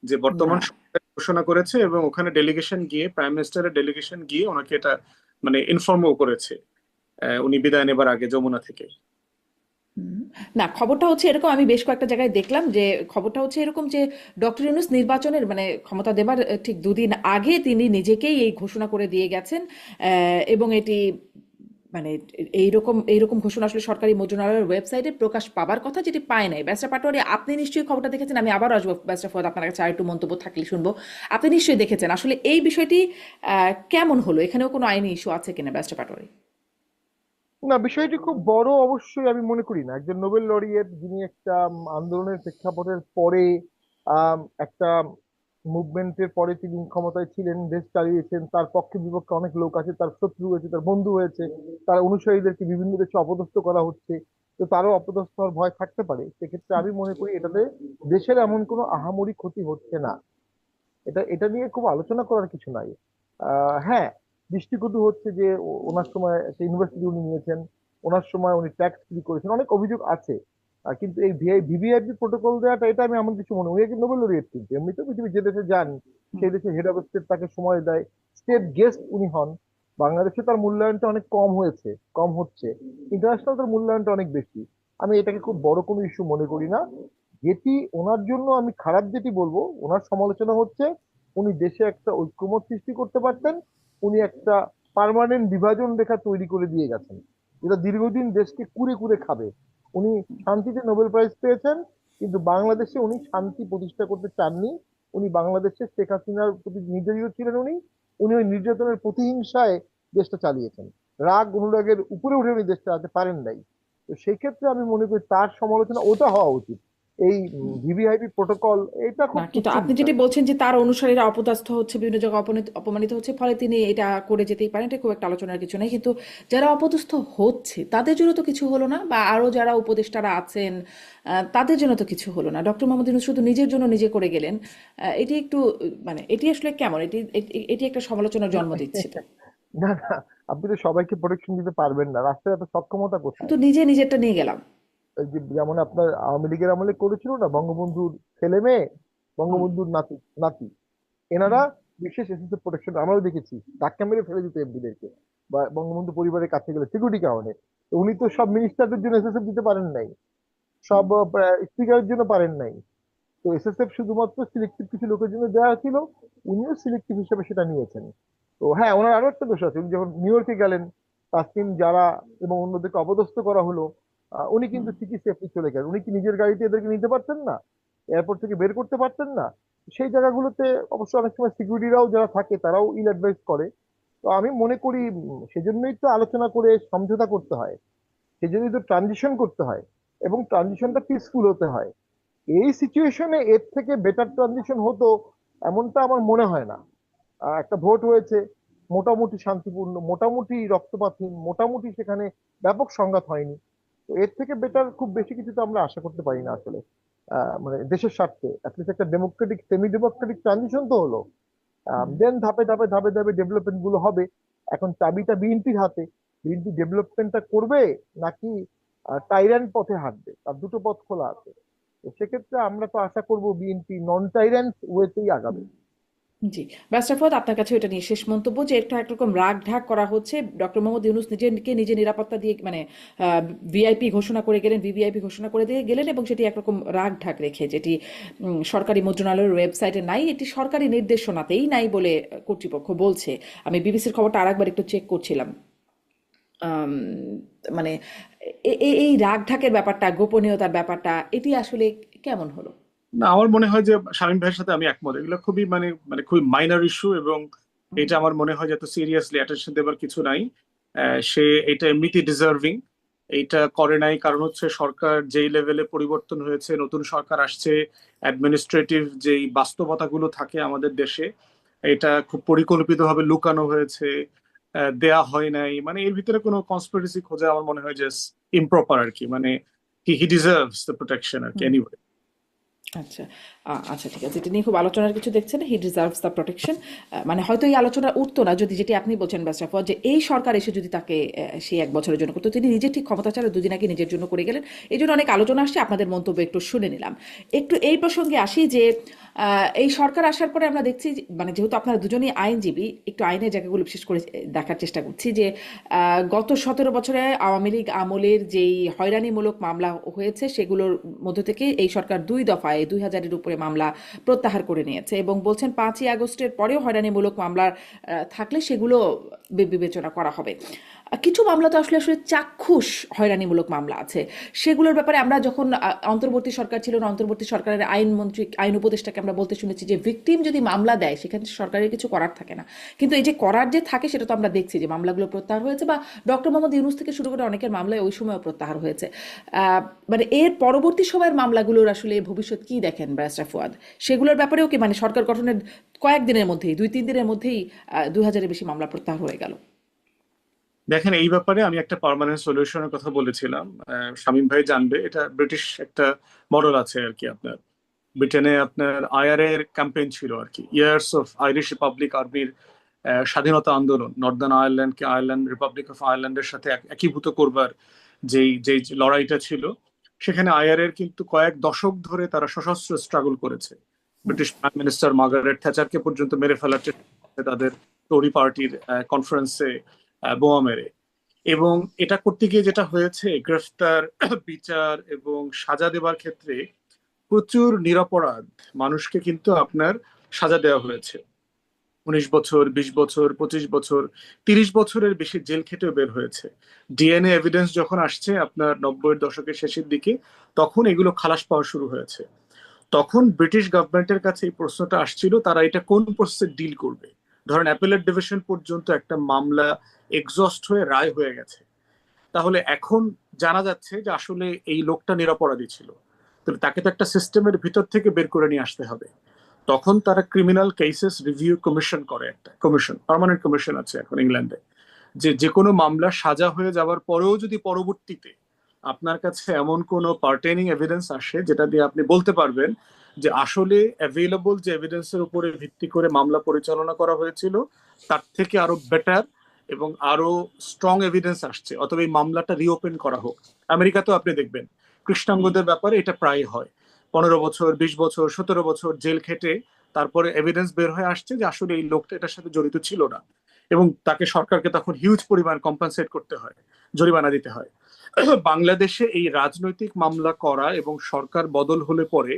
যে না, বর্তমান সরকার ঘোষণা করেছে এবং ওখানে ডেলিগেশন গিয়ে, প্রাইম মিনিস্টারের ডেলিগেশন গিয়ে ওনাকে এটা মানে ইনফর্মও করেছে উনি বিদায় নেবার আগে যমুনা থেকে। না, খবরটা হচ্ছে এরকম, আমি বেশ কয়েকটা জায়গায় দেখলাম যে খবরটা হচ্ছে এরকম যে ডক্টর ইউনূস নির্বাচনের মানে ক্ষমতা দেবার ঠিক দুদিন আগে তিনি নিজেকেই এই ঘোষণা করে দিয়ে গেছেন। এবং এটি মানে এইরকম এইরকম ঘোষণা আসলে সরকারি মন্ত্রণালয়ের ওয়েবসাইটে প্রকাশ পাবার কথা, যেটি পায় নাই। ব্যারিস্টার পাটোয়ারি, আপনি নিশ্চয়ই খবরটা দেখেছেন। আমি আবার আসবো ব্যারিস্টার ফুয়াদ, আপনার কাছে আরেকটু মন্তব্য থাকলে শুনবো। আপনি নিশ্চয়ই দেখেছেন। আসলে এই বিষয়টি কেমন হলো? এখানেও কোনো আইনি ইস্যু আছে কিনা ব্যারিস্টার পাটোয়ারি? না, বিষয়টি খুব বড় অবশ্যই আমি মনে করি না। একজন নোবেল লরিয়েট, যিনি একটা আন্দোলনের প্রেক্ষাপটের পরে একটা মুভমেন্টের পরে তিনি ক্ষমতায় ছিলেন, দেশ চালিয়েছেন, তার পক্ষে বিপক্ষে অনেক লোক আছে, তার শত্রু হয়েছে, তার বন্ধু হয়েছে, তার অনুসারীদেরকে বিভিন্ন দেশে অপদস্থ করা হচ্ছে। তো তারও অপদস্থ হওয়ার ভয় থাকতে পারে। সেক্ষেত্রে আমি মনে করি এটাতে দেশের এমন কোনো আহামরি ক্ষতি হচ্ছে না। এটা এটা নিয়ে খুব আলোচনা করার কিছু নাই। হ্যাঁ, দৃষ্টিকটু হচ্ছে যে ওনার সময় একটা ইউনিভার্সিটি উনি নিয়েছেন, ওনার সময় উনি ট্যাক্স ফ্রি করেছেন, অনেক অভিযোগ আছে। কিন্তু এই ভিভিআইপি প্রোটোকল দেওয়াটা, এটা আমি এমন কিছু মনে, উনি একজন নোবেল লরিয়েট, কিন্তু এমনিতে পৃথিবীর যে দেশে যান সেই দেশে হেড অফ স্টেট তাকে সময় দেয়, স্টেট গেস্ট উনি হন। বাংলাদেশে তার মূল্যায়নটা অনেক কম হয়েছে, কম হচ্ছে। ইন্টারন্যাশনাল তার মূল্যায়নটা অনেক বেশি। আমি এটাকে খুব বড় কোনো ইস্যু মনে করি না। যেটি ওনার জন্য আমি খারাপ যেটি বলবো, ওনার সমালোচনা হচ্ছে উনি দেশে একটা ঐক্যমত সৃষ্টি করতে পারতেন। উনি একটা পার্মানেন্ট বিভাজন রেখা তৈরি করে দিয়ে গেছেন, যেটা দীর্ঘদিন দেশকে কুরে কুরে খাবে। উনি শান্তিতে নোবেল প্রাইজ পেয়েছেন, কিন্তু বাংলাদেশে উনি শান্তি প্রতিষ্ঠা করতে চাননি। উনি বাংলাদেশে শেখ হাসিনার প্রতি নির্যাতিত ছিলেন। উনি উনি ওই নির্যাতনের প্রতিহিংসায় দেশটা চালিয়েছেন। রাগ অনুরাগের উপরে উঠে উনি দেশটা চালাতে পারেন নাই। তো সেই ক্ষেত্রে আমি মনে করি তার সমালোচনা ওটা হওয়া উচিত। এই ভিভিআইপি প্রোটোকল, এটা খুব না, কিন্তু তুচ্ছ আপনি বিষয়। যেটি বলছেন যে তার অনুসারীরা অপদস্থ হচ্ছে, বিভিন্ন জায়গায় অপমানিত হচ্ছে, ফলে তিনি এটা করে যেতেই পারেন, এটা খুব একটা আলোচনার কিছু নেই। কিন্তু যারা অপদস্থ হচ্ছে তাদের জন্য তো কিছু হলো না, বা আরো যারা উপদেষ্টারা আছেন তাদের জন্য তো কিছু হলো না। ডক্টর মোহাম্মদ ইউনূস শুধু নিজের জন্য নিজে করে গেলেন। এটি একটু মানে এটি আসলে কেমন, এটি একটা সমালোচনার জন্ম দিচ্ছে তো। না না, আপনি তো সবাইকে প্রোটেকশন দিতে পারবেন না, রাষ্ট্রের এত সক্ষমতা শুধু কোথায়? নিজে নিজেরটা নিয়ে গেলাম। এই যে যেমন আপনার আওয়ামী লীগের আমলে করেছিল না, বঙ্গবন্ধুর ছেলে মেয়ে, হুম, বঙ্গবন্ধুর নাতি নাতি, হুম, এনারা বিশেষ এসএসএফ প্রোটেকশন আমরাও দেখেছি, ধাক্কা মেরে ফেলে দিত এমপিদেরকে বা বঙ্গবন্ধু পরিবারের কাছে গেলে সিকিউরিটি কারণে। তো উনি তো সব মিনিস্টারদের জন্য এসএসএফ দিতে পারেন নাই, সব হুম, স্পিকারের জন্য পারেন নাই। তো এসএসএফ শুধুমাত্র সিলেক্টিভ কিছু লোকের জন্য দেওয়া ছিল, উনিও সিলেক্টিভ হিসেবে সেটা নিয়েছেন। তো হ্যাঁ, ওনার আরো একটা দোষ আছে, উনি যখন নিউ ইয়র্কে গেলেন, তাসকিন যারা এবং অন্যদেরকে অপদস্থ করা হলো, উনি হুম, কিন্তু ঠিকই সেফলি চলে গেলেন। উনি কি নিজের গাড়িতে এদেরকে নিতে পারতেন না? এয়ারপোর্ট থেকে বের করতে পারতেন না? সেই জায়গাগুলোতে অবশ্য অনেক সময় সিকিউরিটিরাও যারা থাকে তারাও ইল অ্যাডভাইস করে। তো আমি মনে করি সেজন্যই তো আলোচনা করে সমঝোতা করতে হয়, সেজন্যই তো ট্রানজিশন করতে হয়, এবং ট্রানজিশনটা পিসফুল হতে হয়। এই সিচুয়েশনে এর থেকে বেটার ট্রানজিশন হতো এমনটা আমার মনে হয় না। একটা ভোট হয়েছে, মোটামুটি শান্তিপূর্ণ, মোটামুটি রক্তপাতহীন, মোটামুটি সেখানে ব্যাপক সংঘাত হয়নি। তো এর থেকে বেটার খুব বেশি কিছু তো আমরা আশা করতে পারি না আসলে। মানে দেশের স্বার্থে অ্যাটলিস্ট একটা ডেমোক্রেটিক, সেমি ডেমোক্রেটিক ট্রানজিশন তো হলো। হুম। দেন ধাপে ধাপে ধাপে ধাপে ডেভেলপমেন্ট গুলো হবে। এখন চাবিটা বিএনপির হাতে, বিএনপি ডেভেলপমেন্টটা করবে নাকি টাইরান পথে হাঁটবে, তার দুটো পথ খোলা আছে। তো সেক্ষেত্রে আমরা তো আশা করব বিএনপি নন টাইরান্ট ওয়েতেই আগাবে। জি, ব্যারিস্টার ফয়েদ, আপনার কাছে এটা নিয়ে শেষ মন্তব্য যে একটা একরকম রাগ ঢাক করা হচ্ছে। ডক্টর মোহাম্মদ ইউনূস নিজেকে নিজে নিরাপত্তা দিয়ে মানে ভিআইপি ঘোষণা করে গেলেন, ভিভিআইপি ঘোষণা করে দিয়ে গেলেন, এবং সেটি একরকম রাগ ঢাক রেখে, যেটি সরকারি মুদ্রণালয়ের ওয়েবসাইটে নাই, এটি সরকারি নির্দেশনাতেই নাই বলে কর্তৃপক্ষ বলছে। আমি বিবিসির খবরটা আরেকবার একটু চেক করছিলাম। আম, মানে এই রাগ ঢাকের ব্যাপারটা, গোপনীয়তার ব্যাপারটা, এটি আসলে কেমন হলো? না, আমার মনে হয় যে শামীম ভাইয়ের সাথে আমি একমত, এগুলো খুবই মানে মানে খুবই মাইনর ইস্যু, এবং হুম, এটা আমার মনে হয় যে এত সিরিয়াসলি অ্যাটেনশন দেওয়ার কিছু নাই। সে এটা এমনিতেই ডিজার্ভিং। এইটা করে নাই কারণ হচ্ছে সরকার যেই লেভেলে পরিবর্তন হয়েছে, নতুন সরকার আসছে, অ্যাডমিনিস্ট্রেটিভ যেই বাস্তবতাগুলো থাকে আমাদের দেশে, এটা খুব পরিকল্পিতভাবে লুকানো হয়েছে, দেয়া হয় নাই। মানে এর ভিতরে কোনো কনস্পিরেসি খোঁজা আমার মনে হয় যে ইমপ্রপার আর কি। মানে হি ডিজার্ভস দ্য প্রোটেকশন আর কি হুম। এনিওয়ে। আচ্ছা, আচ্ছা, ঠিক আছে, এটা নিয়ে খুব আলোচনার কিছু দেখছেন, হি ডিজার্ভস দ্য প্রোটেকশন। মানে হয়তো এই আলোচনা উঠতো না যদি, যেটি আপনি বলছেন ব্যাস্টাফর, যে এই সরকার এসে যদি তাকে সেই 1 বছরের জন্য করতো। তিনি নিজে ঠিক ক্ষমতা ছাড়া দুদিন আগে নিজের জন্য করে গেলেন। এই জন্য অনেক আলোচনা আসছে, আপনাদের মন্তব্য একটু শুনে নিলাম। একটু এই প্রসঙ্গে আসি যে এই সরকার আসার পরে আমরা দেখছি মানে যেহেতু আপনারা দুজনেই আইনজীবী, একটু আইনের জায়গাগুলো বিশেষ করে দেখার চেষ্টা করছি যে গত 17 বছরে আওয়ামী লীগ আমলের যেই হয়রানিমূলক মামলা হয়েছে সেগুলোর মধ্য থেকে এই সরকার 2 দফায় 2000-এর উপরে মামলা প্রত্যাহার করে নিয়েছে, এবং বলছেন 5ই আগস্টের পরেও হয়রানিমূলক মামলা থাকলে সেগুলো বিবেচনা করা হবে। কিছু মামলা তো আসলে আসলে চাক্ষুষ হয়রানিমূলক মামলা আছে, সেগুলোর ব্যাপারে আমরা যখন অন্তর্বর্তী সরকার ছিল না, অন্তর্বর্তী সরকারের আইনমন্ত্রী, আইন উপদেষ্টাকে আমরা বলতে শুনেছি যে ভিকটিম যদি মামলা দেয় সেখানে সরকারের কিছু করার থাকে না। কিন্তু এই যে করার যে থাকে সেটা তো আমরা দেখছি যে মামলাগুলো প্রত্যাহার হয়েছে, বা ডক্টর মোহাম্মদ ইউনূস থেকে শুরু করে অনেকের মামলায় ওই সময়ও প্রত্যাহার হয়েছে। মানে এর পরবর্তী সময়ের মামলাগুলোর আসলে ভবিষ্যৎ কি দেখেন ব্যারিস্টার ফুয়াদ? সেগুলোর ব্যাপারেও কি মানে সরকার গঠনের কয়েকদিনের মধ্যেই, 2-3 দিনের মধ্যেই 2000-এর বেশি মামলা প্রত্যাহার হয়ে গেল? দেখেন, এই ব্যাপারে আমি একটা পার্মানেন্ট সলিউশনের কথা বলেছিলাম। শামীম ভাই জানবে, এটা ব্রিটিশ একটা মডেল আছে আর কি। আপনার ব্রিটেনে আপনার আইআরএর ক্যাম্পেইন ছিল আর কি, ইয়ার্স অফ আইরিশ রিপাবলিক আর্মির স্বাধীনতা আন্দোলন, নর্দার্ন আয়ারল্যান্ডকে আয়ারল্যান্ড, রিপাবলিক অফ আয়ারল্যান্ডের সাথে একীভূত করবার যেই যেই লড়াইটা ছিল, সেখানে আইআরএর কিন্তু কয়েক দশক ধরে তারা সশস্ত্র স্ট্রাগল করেছে। ব্রিটিশ প্রাইম মিনিস্টার মার্গারেট থ্যাচারকে পর্যন্ত মেরে ফেলার চেষ্টা করেছে তাদের টরি পার্টির কনফারেন্সে বোমা মেরে। এবং এটা করতে গিয়ে যেটা হয়েছে, গ্রেফতার, বিচার এবং সাজা দেবার ক্ষেত্রে প্রচুর নিরপরাধ মানুষকে কিন্তু আপনার সাজা দেওয়া হয়েছে। 19 বছর, 20 বছর, 25 বছর, 30 বছরের বেশি জেল খেটেও বের হয়েছে। ডিএনএ এভিডেন্স যখন আসছে আপনার 90-এর দশকের শেষের দিকে, তখন এগুলো খালাস পাওয়া শুরু হয়েছে। তখন ব্রিটিশ গভর্নমেন্টের কাছে এই প্রশ্নটা আসছিল, তারা এটা কোন প্রসেসে ডিল করবে। ধরেন অ্যাপেলেট ডিভিশন পর্যন্ত একটা মামলা এক্সস্ট হয়ে রায় হয়ে গেছে, তাহলে এখন জানা যাচ্ছে যে আসলে এই লোকটা নিরপরাধী ছিল। তো তাকে তো একটা সিস্টেমের ভিতর থেকে বের করে নিয়ে আসতে হবে। তখন তারা ক্রিমিনাল কেসেস রিভিউ কমিশন করে, একটা কমিশন, পার্মানেন্ট কমিশন আছে এখন ইংল্যান্ডে, যে যে কোনো মামলা সাজা হয়ে যাওয়ার পরেও যদি পরবর্তীতে আপনার কাছে এমন কোনো পার্টেনিং এভিডেন্স আসে যেটা দিয়ে আপনি বলতে পারবেন যে আসলে অ্যাভেলেবল যে এভিডেন্সের উপরে ভিত্তি করে মামলা পরিচালনা করা হয়েছিল তার থেকে আরো বেটার এবং আরো স্ট্রং এভিডেন্স আসছে, অথবা এই মামলাটা রিওপেন করা হোক। আমেরিকাতেও আপনি দেখবেন কৃষ্ণাঙ্গদের ব্যাপারে এটা প্রায় হয়, 15 বছর, 20 বছর, 17 বছর জেল খেটে তারপরে এভিডেন্স বের হয়ে আসছে যে আসলে এই লোকটা এটার সাথে জড়িত ছিল না, এবং তাকে সরকারকে তখন হিউজ পরিমাণ কম্পেনসেট করতে হয়, জরিমানা দিতে হয়। বাংলাদেশে এই রাজনৈতিক মামলা করা এবং সরকার বদল হলে পরে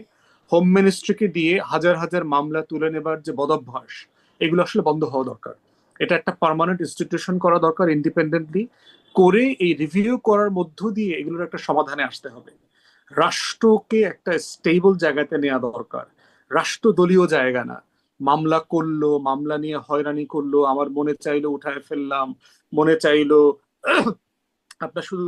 হোম মিনিস্ট্রিকে দিয়ে হাজার হাজার মামলা তুলে নেবার যে বদভ্যাস, এগুলো আসলে বন্ধ হওয়া দরকার। এটা একটা পার্মানেন্ট ইনস্টিটিউশন করা দরকার, ইন্ডিপেন্ডেন্টলি করে এই রিভিউ করার মধ্য দিয়ে এগুলোর একটা সমাধানে আসতে হবে। রাষ্ট্রকে একটা স্টেবল জায়গাতে নেওয়া দরকার, রাষ্ট্র দলীয় জায়গা না। মামলা করলো, মামলা নিয়ে হয়রানি করলো, আমার মনে চাইলো উঠায় ফেললাম, মনে চাইলো আপনার শুধু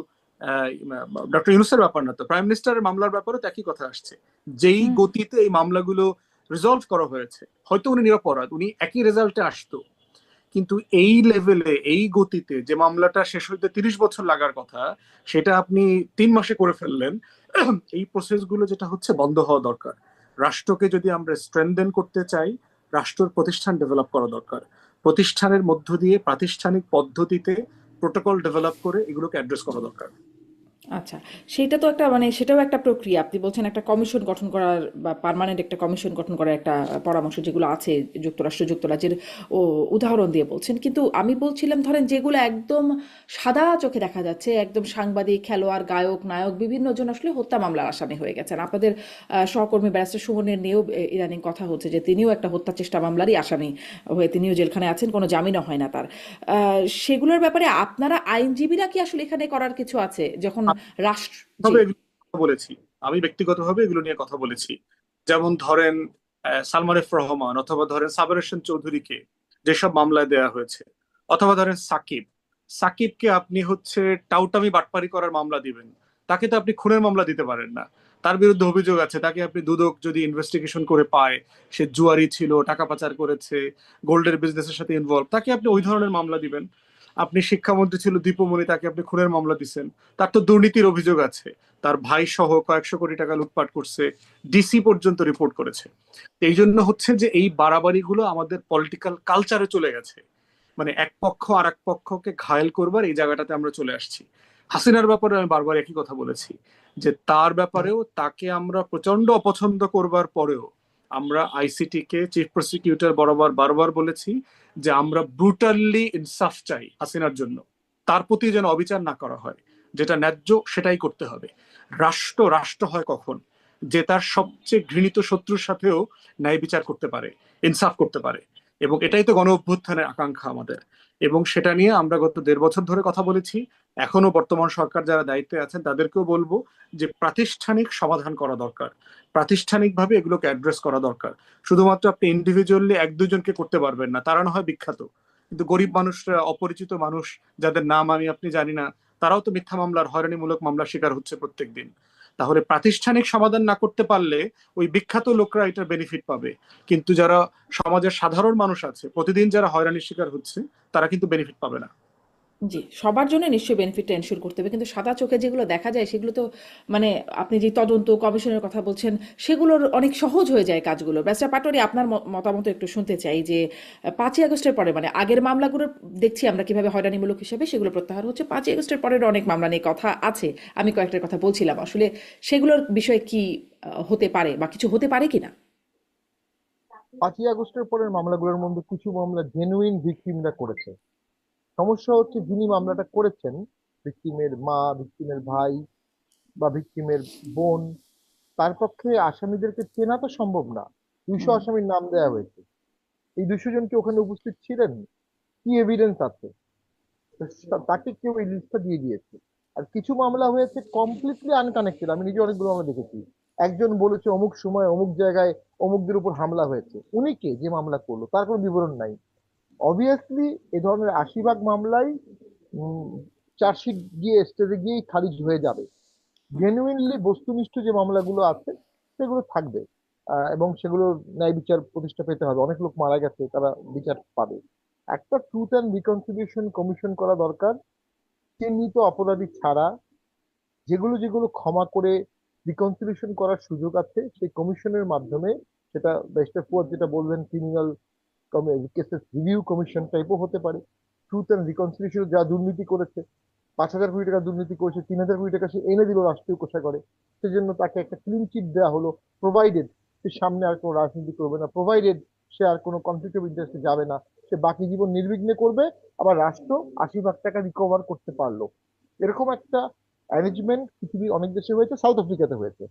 ডক্টর ইউনূসের ব্যাপার না তো, প্রাইম মিনিস্টারের মামলার ব্যাপারে তো একই কথা আসছে। যেই হুম। গতিতে এই মামলাগুলো রিজলভ করা হয়েছে, হয়তো উনি নিরপরাধ, উনি একই রেজাল্টে আসতো, কিন্তু এই লেভেলে এই গতিতে যে মামলাটা শেষ হইতে 30 বছর লাগার কথা সেটা আপনি 3 মাসে করে ফেললেন। এই প্রসেসগুলো যেটা হচ্ছে বন্ধ হওয়া দরকার। রাষ্ট্রকে যদি আমরা স্ট্রেনদেন করতে চাই, রাষ্ট্রের প্রতিষ্ঠান ডেভেলপ করা দরকার। প্রতিষ্ঠানের মধ্য দিয়ে প্রাতিষ্ঠানিক পদ্ধতিতে প্রোটোকল ডেভেলপ করে এগুলোকে অ্যাড্রেস করা দরকার। আচ্ছা, সেটা তো একটা মানে সেটাও একটা প্রক্রিয়া। আপনি বলছেন একটা কমিশন গঠন করার বা পার্মানেন্ট একটা কমিশন গঠন করার একটা পরামর্শ যেগুলো আছে যুক্তরাজ্যের ও উদাহরণ দিয়ে বলছেন। কিন্তু আমি বলছিলাম ধরেন যেগুলো একদম সাদা চোখে দেখা যাচ্ছে, একদম সাংবাদিক, খেলোয়াড়, গায়ক, নায়ক বিভিন্ন জন আসলে হত্যা মামলার আসামি হয়ে গেছেন। আপনাদের সহকর্মী ব্যারিস্টার সুমনের নিয়েও ইদানিং কথা হচ্ছে যে তিনিও একটা হত্যা চেষ্টা মামলারই আসামি হয়ে তিনিও জেলখানায় আছেন, কোনো জামিনও হয় না তার। সেগুলোর ব্যাপারে আপনারা আইনজীবীরা কি আসলে এখানে করার কিছু আছে যখন রাষ্ট্র? জি। তবে এগুলো নিয়ে কথা বলেছি, আমি ব্যক্তিগতভাবে এগুলো নিয়ে কথা বলেছি। যেমন ধরেন সালমান এফ রহমান, অথবা ধরেন সাবের হোসেন চৌধুরীকে যেসব মামলায় দেয়া হয়েছে, অথবা ধরেন সাকিবকে আপনি হচ্ছে টাউটামি বাটপারি করার মামলা দিবেন, তাকে তো আপনি খুনের মামলা দিতে পারেন না। তার বিরুদ্ধে অভিযোগ আছে, তাকে আপনি দুদক যদি ইনভেস্টিগেশন করে পায় সে জুয়ারি ছিল, টাকা পাচার করেছে, গোল্ডের বিজনেসের সাথে ইনভলভ, তাকে আপনি ওই ধরনের মামলা দিবেন। আপনি শিক্ষামন্ত্রী ছিল দীপমণি, তাকে আপনি খুনের মামলা দিচ্ছেন, তার তো দুর্নীতির অভিযোগ আছে, তার ভাই সহ কয়েকশো কোটি টাকা লুটপাট করছে, ডিসি পর্যন্ত রিপোর্ট করেছে। এই জন্য হচ্ছে যে এই বাড়াবাড়িগুলো আমাদের পলিটিক্যাল কালচারে চলে গেছে, মানে এক পক্ষ আর এক পক্ষকে ঘায়েল করবার এই জায়গাটাতে আমরা চলে আসছি। হাসিনার ব্যাপারে আমি বারবার একই কথা বলেছি, যে তার ব্যাপারেও তাকে আমরা প্রচন্ড অপছন্দ করবার পরেও আমরা আইসিটি কে চিফ প্রসিকিউটর বরাবর বারবার বলেছি যে আমরা ব্রুটালি ইনসাফ চাই হাসিনার জন্য, তার প্রতি যেন অবিচার না করা হয়, যেটা ন্যায্য সেটাই করতে হবে। রাষ্ট্র রাষ্ট্র হয় কখন, যে তার সবচেয়ে ঘৃণিত শত্রুর সাথেও ন্যায় বিচার করতে পারে, ইনসাফ করতে পারে। এবং এটাই তো গণ অভ্যুত্থানের আকাঙ্ক্ষা আমাদের, এবং সেটা নিয়ে আমরা গত 1.5 বছর ধরে কথা বলেছি। এখনো বর্তমান সরকার যারা দায়িত্বে আছেন তাদেরকেও বলবো যে প্রাতিষ্ঠানিক সমাধান করা দরকার, প্রাতিষ্ঠানিকভাবে এগুলোকে অ্যাড্রেস করা দরকার। শুধুমাত্র আপনি ইন্ডিভিজুয়ালি এক দুজনকে করতে পারবেন না, তারা না হয় বিখ্যাত, কিন্তু গরিব মানুষরা, অপরিচিত মানুষ যাদের নাম আমি আপনি জানি না, তারাও তো মিথ্যা মামলার, হয়রানিমূলক মামলার শিকার হচ্ছে প্রত্যেক দিন। তাহলে প্রাতিষ্ঠানিক সমাধান না করতে পারলে ওই বিখ্যাত লোকরা এটার বেনিফিট পাবে, কিন্তু যারা সমাজের সাধারণ মানুষ আছে, প্রতিদিন যারা হয়রানির শিকার হচ্ছে, তারা কিন্তু বেনিফিট পাবে না। জি, সবার জন্য নিশ্চয়ই বেনিফিটটা এনশিওর করতে হবে, কিন্তু সাদা চোখে যেগুলো দেখা যায় সেগুলো তো মানে আপনি যে তদন্ত কমিশনের কথা বলছেন সেগুলোর অনেক সহজ হয়ে যায় কাজগুলো। ব্যারিস্টার পাটোয়ারি, আপনার মতামত একটু শুনতে চাই যে 5ই আগস্টের পরে মানে আগের মামলাগুলো দেখছি আমরা কিভাবে হয়রানিমূলক হিসেবে সেগুলো প্রত্যাহার হচ্ছে, 5ই আগস্টের পরের অনেক মামলা নিয়ে কথা আছে, আমি কয়েকটার কথা বলছিলাম আসলে সেগুলোর বিষয়ে কি হতে পারে বা কিছু হতে পারে কিনা? 5ই আগস্টের পরের মামলাগুলোর মধ্যে কিছু মামলা জেনুইন ভিকটিমরা করেছে। সমস্যা হচ্ছে যিনি মামলাটা করেছেন, ভিকটিমের মা, ভিকটিমের ভাই বা ভিকটিমের বোন, তার পক্ষে আসামিদেরকে চেনা তো সম্ভব না। 200 হুম। আসামির নাম দেওয়া হয়েছে, এই 200 জন কি ওখানে উপস্থিত ছিলেন? কি এভিডেন্স আছে? তাকে কেউ এই লিস্টটা দিয়ে দিয়েছে। আর কিছু মামলা হয়েছে কমপ্লিটলি আনকানেক্টেড, আমি নিজে অনেকগুলো মামলা দেখেছি। একজন বলেছে অমুক সময় অমুক জায়গায় অমুকদের উপর হামলা হয়েছে, উনি কে যে মামলা করলো তার কোনো বিবরণ নাই। অবভিয়াসলি এ ধরনের 80 ভাগ মামলাই চার্জশিট গিয়ে স্টেজে গিয়েই খারিজ হয়ে যাবে। জেনুইনলি বস্তুনিষ্ঠ যে মামলাগুলো আছে সেগুলো থাকবে, এবং সেগুলো ন্যায় বিচার প্রতিষ্ঠা পেতে হবে। অনেক লোক মারা গেছে, তারা বিচার পাবে। একটা ট্রুথ অ্যান্ড রিকনসিলিয়েশন কমিশন করা দরকার, চিহ্নিত অপরাধী ছাড়া যেগুলো যেগুলো ক্ষমা করে রিকনসিলিয়েশন করার সুযোগ আছে সেই কমিশনের মাধ্যমে, সেটা ব্যারিস্টার ফুয়াদ যেটা বলবেন ক্রিমিনাল কেসেস রিভিউ কমিশন টাইপও হতে পারে। ট্রুথ অ্যান্ড রিকনসিলিয়েশন যা দুর্নীতি করেছে, 5,000 কোটি টাকা দুর্নীতি করেছে, 3,000 কোটি টাকা সে এনে দিল রাষ্ট্রীয় কোষাগারে, সেজন্য তাকে একটা ক্লিন চিট দেওয়া হলো, প্রোভাইডেড সে সামনে আর কোনো রাজনীতি করবে না, প্রোভাইডেড সে আর কোনো কনফ্লিক্ট অফ ইন্টারেস্টে যাবে না, সে বাকি জীবন নির্বিঘ্নে করবে, আবার রাষ্ট্র 80 লাখ টাকা রিকভার করতে পারলো। এরকম একটা অ্যারেঞ্জমেন্ট পৃথিবীর অনেক দেশে হয়েছে, সাউথ আফ্রিকাতে হয়েছে।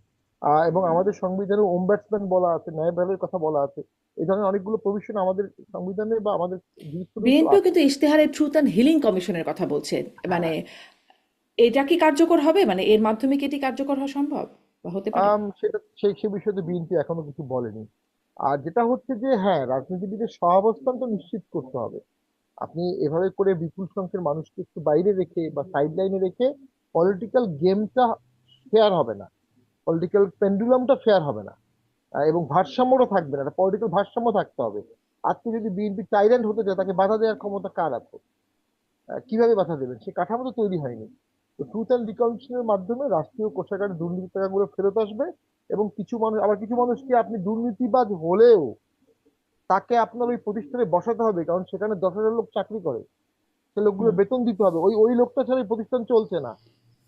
এবং আমাদের সংবিধানে ওমবাডসম্যান বলা আছে, ন্যায়পালের কথা বলা আছে। এই ধরনের অনেকগুলো প্রভিশন আমাদের সংবিধানে বা আমাদের জুরিসপ্রুডেন্সেও বিএনপিও আছে। কিন্তু ইশতেহারে ট্রুথ অ্যান্ড হিলিং কমিশনের কথা বলছে, মানে হ্যাঁ। এটা কি কার্যকর হবে, মানে এর মাধ্যমে কি এটি কার্যকর হওয়া সম্ভব বা হতে পারে? সেটা সে বিষয়ে বিএনপি এখনো কিছু বলেনি। আর যেটা হচ্ছে যে হ্যাঁ, রাজনীতিবিদের সহাবস্থান তো নিশ্চিত করতে হবে। আপনি এভাবে করে বিপুল সংখ্যক মানুষকে একটু বাইরে রেখে বা সাইড লাইনে রেখে পলিটিক্যাল গেমটা ফেয়ার হবে না, পলিটিক্যাল পেন্ডুলামটা ফেয়ার হবে না। এবং ভারসাম্যটা থাকবে না, একটা পলিটিক্যাল ভারসাম্য থাকতে হবে। আজকে যদি বিএনপি টাইরেন্ট হতে চায়, তাকে বাধা দেওয়ার ক্ষমতা কার আছে? কিভাবে বাধা দেবেন? সে কাঠামো তো তৈরি হয়নি। তো ট্রুথ অ্যান্ড রিকনসিলিয়েশনের মাধ্যমে রাষ্ট্রীয় কোষাগারে দুর্নীতি টাকাগুলো ফেরত আসবে। এবং কিছু মানুষকে আপনি দুর্নীতিবাজ হলেও তাকে আপনার ওই প্রতিষ্ঠানে বসাতে হবে, কারণ সেখানে 10,000 লোক চাকরি করে, সে লোকগুলো হুম। বেতন দিতে হবে। ওই ওই লোকটা ছাড়া এই প্রতিষ্ঠান চলছে না।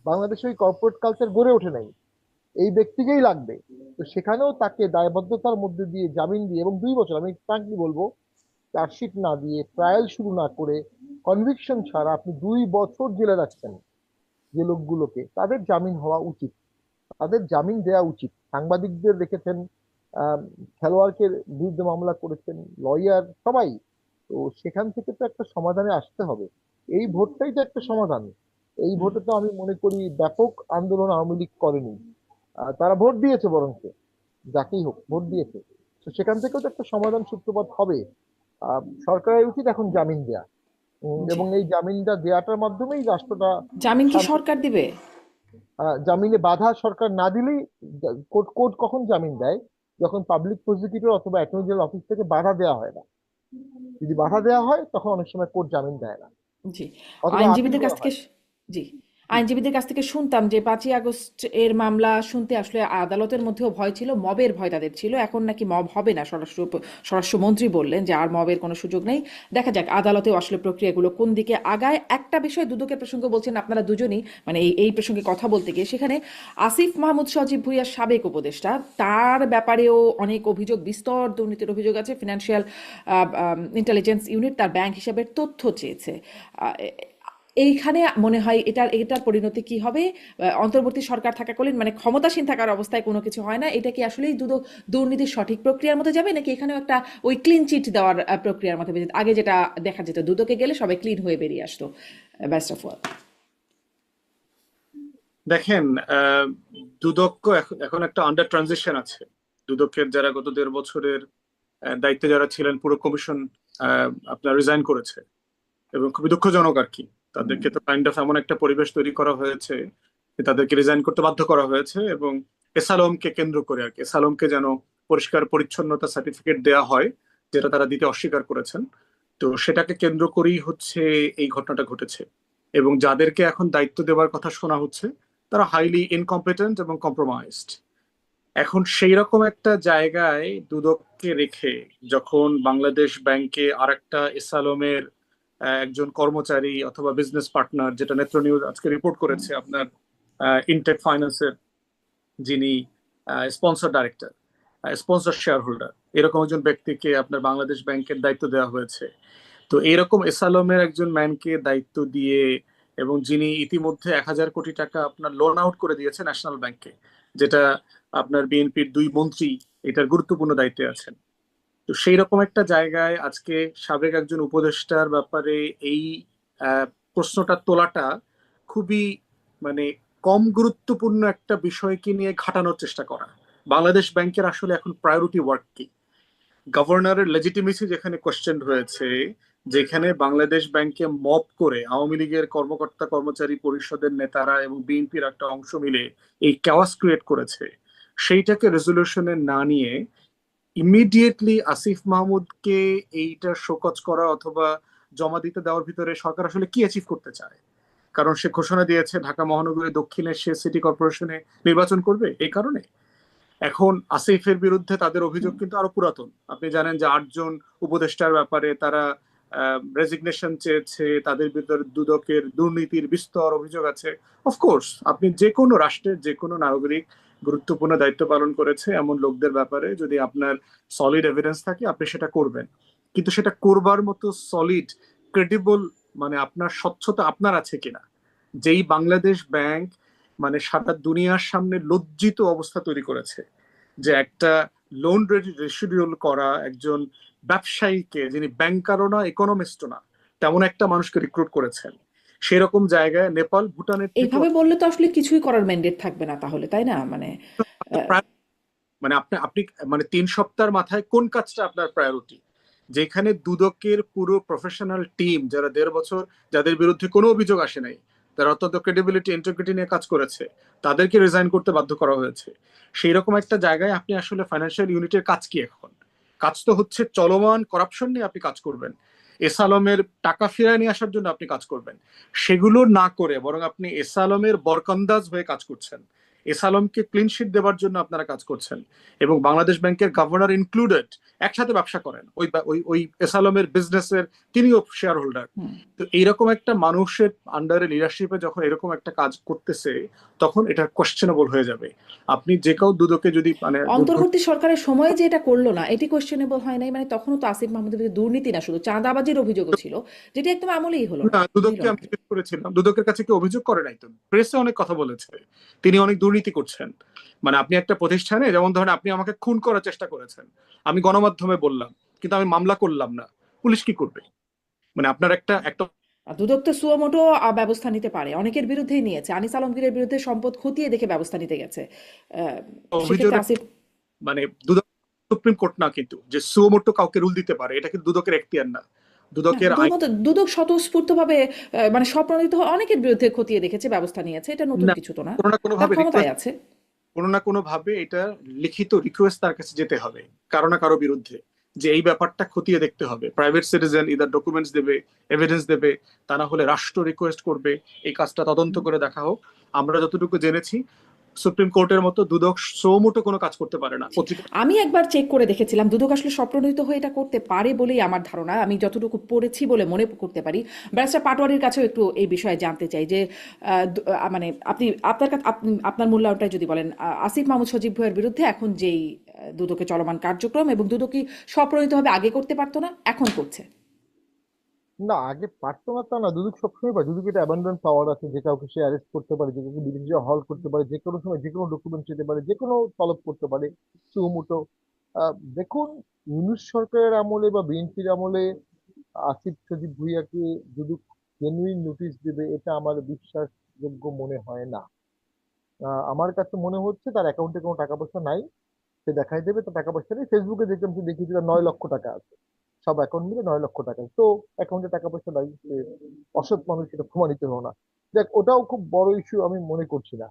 বাংলাদেশে ওই কর্পোরেট কালচার গড়ে ওঠে নাই, এই ব্যক্তিকেই লাগবে। তো সেখানেও তাকে দায়বদ্ধতার মধ্যে দিয়ে জামিন দিয়ে, এবং 2 বছর, আমি ফ্রাঙ্কলি বলবো, চার্জশিট না দিয়ে, ট্রায়াল শুরু না করে, কনভিকশন ছাড়া আপনি 2 বছর জেলে রাখছেন যে লোকগুলোকে, তাদের জামিন হওয়া উচিত, তাদের জামিন দেওয়া উচিত। সাংবাদিকদের রেখেছেন, আহ খেলোয়াড়কে বিরুদ্ধে মামলা করেছেন, লয়ার সবাই। তো সেখান থেকে তো একটা সমাধানে আসতে হবে। এই ভোটটাই তো একটা সমাধান। এই হুম। ভোটে তো আমি মনে করি ব্যাপক আন্দোলন আওয়ামী লীগ করেনি। তারা ভোট দিয়েছে, বরঞ্চ যাকেই হোক ভোট দিয়েছে। তো সেখান থেকেও তো একটা সমাধান সূত্রপাত হবে। সরকারের উচিত এখন জামিন দেয়া, জি। এবং এই জামিনটা দেওয়াটার মাধ্যমেই রাষ্ট্রটা জামিন কি শান্তি। সরকার দিবে? জামিনে বাধা সরকার না দিলেই, কোর্ট কোর্ট কখন জামিন দেয়? যখন পাবলিক প্রসিকিউটর অথবা অ্যাটর্নি জেনারেল অফিস থেকে বাধা দেওয়া হয় না। যদি বাধা দেওয়া হয় তখন অনেক সময় কোর্ট জামিন দেয় না, জি। অথবা আপিল আইনজীবীদের কাছ করা থেকে হয়। জি, আইনজীবীদের কাছ থেকে শুনতাম যে 5ই আগস্ট এর মামলা শুনতে আসলে আদালতের মধ্যেও ভয় ছিল, মবের ভয় তাদের ছিল। এখন নাকি মব হবে না, স্বরাষ্ট্রমন্ত্রী বললেন যে আর মবের কোনো সুযোগ নেই। দেখা যাক আদালতেও আসলে প্রক্রিয়াগুলো কোন দিকে আগায়। একটা বিষয় দুদকের প্রসঙ্গ বলছেন আপনারা দুজনই, মানে এই প্রসঙ্গে কথা বলতে গিয়ে সেখানে আসিফ মাহমুদ সজীব ভুঁইয়ার সাবেক উপদেষ্টা, তার ব্যাপারেও অনেক অভিযোগ, বিস্তর দুর্নীতির অভিযোগ আছে। ফিনান্সিয়াল ইন্টেলিজেন্স ইউনিট তার ব্যাংক হিসাবের তথ্য চেয়েছে। আহ, এইখানে মনে হয় এটার পরিণতি কি হবে? অন্তর্বর্তী সরকার থাকাকালীন, মানে ক্ষমতাসীন থাকার অবস্থায় কোনো কিছু হয় না, এটা কি আসলেই দুর্নীতির সঠিক প্রক্রিয়ার মধ্যে যাবে, নাকি এখানেও একটা ওই ক্লিন চিট দেওয়ার প্রক্রিয়ার মধ্যে আগে যেটা দেখা যেত, দুদকে গেলে সবাই ক্লিন হয়ে বেরিয়ে আসতো? Best of all. দেখেন, দুদক এখন একটা আন্ডার ট্রানজিশন আছে। দুদকের যারা গত 1.5 বছরের দায়িত্বে যারা ছিলেন, পুরো কমিশন আপনার রিজাইন করেছে, এবং খুবই দুঃখজনক আর কি। তাদেরকে তো কাইন্ড অফ এমন একটা পরিবেশ তৈরি করা হয়েছে যে তাদেরকে রিজাইন করতে বাধ্য করা হয়েছে, এবং এসালমকে কেন্দ্র করে আর কি, এসালমকে যেন পরিষ্কার পরিচ্ছন্নতা সার্টিফিকেট দেয়া হয়, যেটা তারা দিতে অস্বীকার করেছেন। তো সেটাকে কেন্দ্র করেই হচ্ছে এই ঘটনাটা ঘটেছে। এবং যাদেরকে এখন দায়িত্ব দেওয়ার কথা শোনা হচ্ছে, তারা হাইলি ইনকম্পিটেন্ট এবং কম্প্রোমাইজড। এখন সেই রকম একটা জায়গায় দুদককে রেখে যখন বাংলাদেশ ব্যাংকে আরেকটা এসালমের একজন কর্মচারী অথবা বিজনেস পার্টনার, যেটা নেত্র নিউজ আজকে রিপোর্ট করেছে, আপনার ইনটেক ফাইন্যান্সের যিনি sponsor director, sponsor share holder, এরকম একজন ব্যক্তিকে আপনার বাংলাদেশ ব্যাংকের দায়িত্ব দেওয়া হয়েছে। তো এরকম এসালমের একজন ম্যানকে দায়িত্ব দিয়ে, এবং যিনি ইতিমধ্যে 1,000 কোটি টাকা আপনার লোন আউট করে দিয়েছে ন্যাশনাল ব্যাংকে, যেটা আপনার বিএনপির 2 মন্ত্রী এটার গুরুত্বপূর্ণ দায়িত্বে আছেন। তো সেই রকম একটা জায়গায় আজকে সাবেক একজন উপদেষ্টার ব্যাপারে এই প্রশ্নটা তোলাটা খুবই, মানে, কম গুরুত্বপূর্ণ একটা বিষয়কে নিয়ে ঘাটানোর চেষ্টা করা। বাংলাদেশ ব্যাংকের আসলে এখন প্রায়োরিটি ওয়ার্ক কি? গভর্নরের লেজিটিমেসি যেখানে কোশ্চেন হয়েছে, যেখানে বাংলাদেশ ব্যাংকে মব করে আওয়ামী লীগের কর্মকর্তা কর্মচারী পরিষদের নেতারা এবং বিএনপির একটা অংশ মিলে এই ক্যাওয়াস ক্রিয়েট করেছে, সেইটাকে রেজলিউশনে না নিয়ে ইমিডিয়েটলি আসিফ মাহমুদকে এইটা শোকজ করা অথবা জমা দিতে দেওয়ার ভিতরে সরকার আসলে কি অ্যাচিভ করতে চায়? কারণ সে ঘোষণা দিয়েছে ঢাকা মহানগরী দক্ষিণে সে সিটি কর্পোরেশনে নির্বাচন করবে, এই কারণে এখন আসিফের বিরুদ্ধে তাদের অভিযোগ কিন্তু আরো পুরাতন। আপনি জানেন যে 8 জন উপদেষ্টার ব্যাপারে তারা রেজিগনেশন চেয়েছে, তাদের ভিতরে দুদকের দুর্নীতির বিস্তর অভিযোগ আছে। অফকোর্স আপনি যে কোনো রাষ্ট্রের যে কোনো নাগরিক গুরুত্বপূর্ণ দায়িত্ব পালন করেছে এমন লোকদের ব্যাপারে যদি আপনার সলিড এভিডেন্স থাকে আপনি সেটা করবেন, কিন্তু সেটা করবার মতো সলিড ক্রেডিবল মানে আপনার স্বচ্ছতা আপনার আছে কিনা? যেই বাংলাদেশ ব্যাংক মানে সারা দুনিয়ার সামনে লজ্জিত অবস্থা তৈরি করেছে, যে একটা লোন রেসিডিউল করা একজন ব্যবসায়ীকে, যিনি ব্যাংকারও না ইকোনমিস্টও না, তেমন একটা মানুষকে রিক্রুট করেছেন, সেরকম জায়গায় নেপাল ভুটানের থেকেও এইভাবে বললে তো আসলে কিছুই করার ম্যান্ডেট থাকবে না তাহলে, তাই না? মানে আহ, মানে আপনি আপনি মানে 3 সপ্তাহের মাথায় কোন কাজটা আপনার প্রায়োরিটি? যেখানে দুদকের পুরো প্রফেশনাল টিম যারা 1.5 বছর, যাদের বিরুদ্ধে কোনো অভিযোগ আসে নাই, তারা অত্যন্ত ক্রেডিবিলিটি ইন্টিগ্রিটি নিয়ে কাজ করেছে, তাদেরকে রিজাইন করতে বাধ্য করা হয়েছে। সেই রকম একটা জায়গায় আপনি আসলে ফাইন্যান্সিয়াল ইউনিটের কাজ কি এখন? কাজ তো হচ্ছে চলমান করাপশন নিয়ে আপনি কাজ করবেন, এসালমের টাকা ফিরিয়ে নিয়ে আসার জন্য আপনি কাজ করবেন। সেগুলো না করে বরং আপনি এসালমের বরকন্দাজ হয়ে কাজ করছেন, এসালমকে ক্লিন শিট দেওয়ার জন্য আপনারা কাজ করছেন, এবং বাংলাদেশ ব্যাংকের গভর্নর ইনক্লুডেড একসাথে ব্যবসা করেন ওই ওই ওই এসালমের বিজনেসের, তিনিও শেয়ার হোল্ডার। হুম। তো এইরকম একটা মানুষের আন্ডারে লিডারশিপে যখন এরকম একটা কাজ করতেছে তখন এটা কোশ্চেনেবল হয়ে যাবে। আপনি যে কেউ দুদকে যদি মানে অন্তর্বর্তী সরকারের সময় যে এটা করলো না এটি কোয়েশ্চেনেবল হয় নাই? মানে তখনও তো আসিফ মাহমুদের বিরুদ্ধে দুর্নীতি না শুধু চাঁদাবাজির অভিযোগও ছিল, যেটি একদম আমলেই হলো না, না, দিল দুদককে না আমি কেন? জিজ্ঞেস করেছিলাম, দুদকের কাছে কি অভিযোগ করে নাই? তো প্রেসে অনেক কথা বলেছে তিনি অনেক দুর্নীতি করছেন। মানে আপনি একটা প্রতিষ্ঠানে, যেমন ধরেন আপনি আমাকে খুন করার চেষ্টা করেছেন, আমি গণমাধ্যমে বললাম, কিন্তু আমি মামলা করলাম না, পুলিশ কি করবে? মানে আপনার একটা একটা আর দুদক তো সুমোটো ব্যবস্থা নিতে পারে, অনেকের বিরুদ্ধেই নিয়েছে, আনিস আলমগীরের বিরুদ্ধে সম্পদ খতিয়ে দেখে ব্যবস্থা নিতে গেছে। আহ, অভিযোগ সেক্ষেত্রে আসিফ মানে দুদক সুপ্রিম কোর্ট না কিন্তু যে সুমোটো কাউকে রুল দিতে পারে, এটা কিন্তু দুদকের এখতিয়ার না, হ্যাঁ, দুদকের আইন। দুদক স্বতঃস্ফূর্তভাবে মানে স্বপ্রণোদিত হয়ে অনেকের বিরুদ্ধে খতিয়ে দেখেছে, ব্যবস্থা নিয়েছে, এটা নতুন না, কিছু তো না। কোনো না কোনো তার ভাবে ক্ষমতায় রিকোয়েস্ট, আছে। কোনো না কোনো ভাবে এটা লিখিত রিকোয়েস্ট তার কাছে যেতে হবে কারো না কারো বিরুদ্ধে, যে এই ব্যাপারটা খতিয়ে দেখতে হবে। প্রাইভেট সিটিজেন ইদার ডকুমেন্টস দেবে, এভিডেন্স দেবে, তা না হলে রাষ্ট্র রিকোয়েস্ট করবে এই কাজটা তদন্ত করে দেখা হোক। আমরা যতটুকু জেনেছি সুপ্রিম কোর্টের মতো দুদক সৌমোটো কোনো কাজ করতে পারে না জি। পত্রিকা। আমি একবার চেক করে দেখেছিলাম, দুদক আসলে স্বপ্রণোদিত হয়ে এটা করতে পারে বলেই আমার ধারণা, আমি যতটুকু পড়েছি বলে মনে করতে পারি। ব্যারিস্টার পাটোয়ারির কাছেও একটু এই বিষয়ে জানতে চাই যে মানে আপনি আপনার মূল্যায়নটাই যদি বলেন, আসিফ মাহমুদ সজীব ভুঁইয়ার বিরুদ্ধে এখন যেই দুদকে চলমান কার্যক্রম, এবং দুদক কি স্বপ্রণোদিতভাবে আগে করতে পারতো না, এখন করছে? না, আগে পারতো না তা না, দুদক সবসময় পারে। দুদক এটা অ্যাবান্ডন পাওয়ার আছে, যে কাউকে সে অ্যারেস্ট করতে পারে, যে কাউকে বিদেশে হল করতে পারে, যে কোনো সময় যে কোনো ডকুমেন্ট চেতে পারে, যে কোনো তলব করতে পারে সুমোটো। দেখুন, ইউনূস সরকারের আমলে বা বিএনপির আমলে আসিফ সজীব ভুঁইয়াকে দুদক জেনুইন নোটিশ দেবে এটা আমার বিশ্বাসযোগ্য মনে হয় না। আমার কাছে মনে হচ্ছে তার অ্যাকাউন্টে কোনো টাকা পয়সা নাই, সে দেখাই দেবে তার টাকা পয়সা নেই। ফেসবুকে দেখলাম সে দেখিয়েছিল 9 লক্ষ টাকা আছে, সব অ্যাকাউন্ট মিলে 9 লক্ষ টাকা। তো অ্যাকাউন্টে টাকা পয়সা নাই, সে অসৎ মানুষ, সেটা প্রমাণিত হলো না। দেখ, ওটাও খুব বড় ইস্যু আমি মনে করছি না।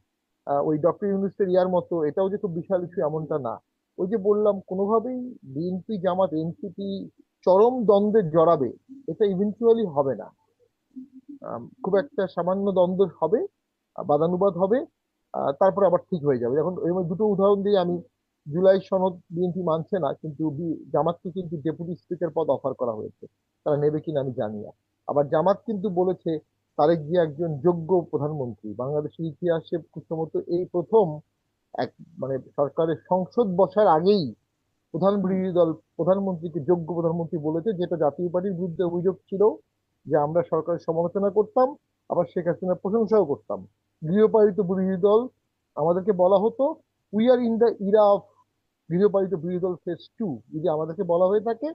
ওই ডক্টর ইউনূসের ইয়ার মতো এটাও যে খুব বিশাল ইস্যু এমনটা না। ওই যে বললাম, কোনোভাবেই বিএনপি জামাত এনসিপি চরম দ্বন্দ্বে জড়াবে এটা ইভেন্চুয়ালি হবে না। খুব একটা সামান্য দ্বন্দ্ব হবে, বাদানুবাদ হবে, তারপরে আবার ঠিক হয়ে যাবে। এখন এর মধ্যে দুটো উদাহরণ দিয়ে আমি, জুলাই সনদ বিএনপি মানছে না, কিন্তু জামাতকে কিন্তু ডেপুটি স্পিকার পদ অফার করা হয়েছে, তারা নেবে কিনা আমি জানি না। আবার জামাত কিন্তু বলেছে তারেক জিয়া একজন যোগ্য প্রধানমন্ত্রী, বাংলাদেশের ইতিহাসে খুব সম্ভবত এই প্রথম এক, মানে সরকারের সংসদ বসার আগেই প্রধান বিরোধী দল প্রধানমন্ত্রীকে যোগ্য প্রধানমন্ত্রী বলেছে, যেটা জাতীয় পার্টির বিরুদ্ধে অভিযোগ ছিল যে আমরা সরকারের সমালোচনা করতাম, আবার শেখ হাসিনার প্রশংসাও করতাম। গৃহপালিত বিরোধী দল আমাদেরকে বলা হতো, we are in the era of গৃহপালিত বিরোধী দল ফেজ 2, যদি আমাদেরকে বলা হয়ে থাকে।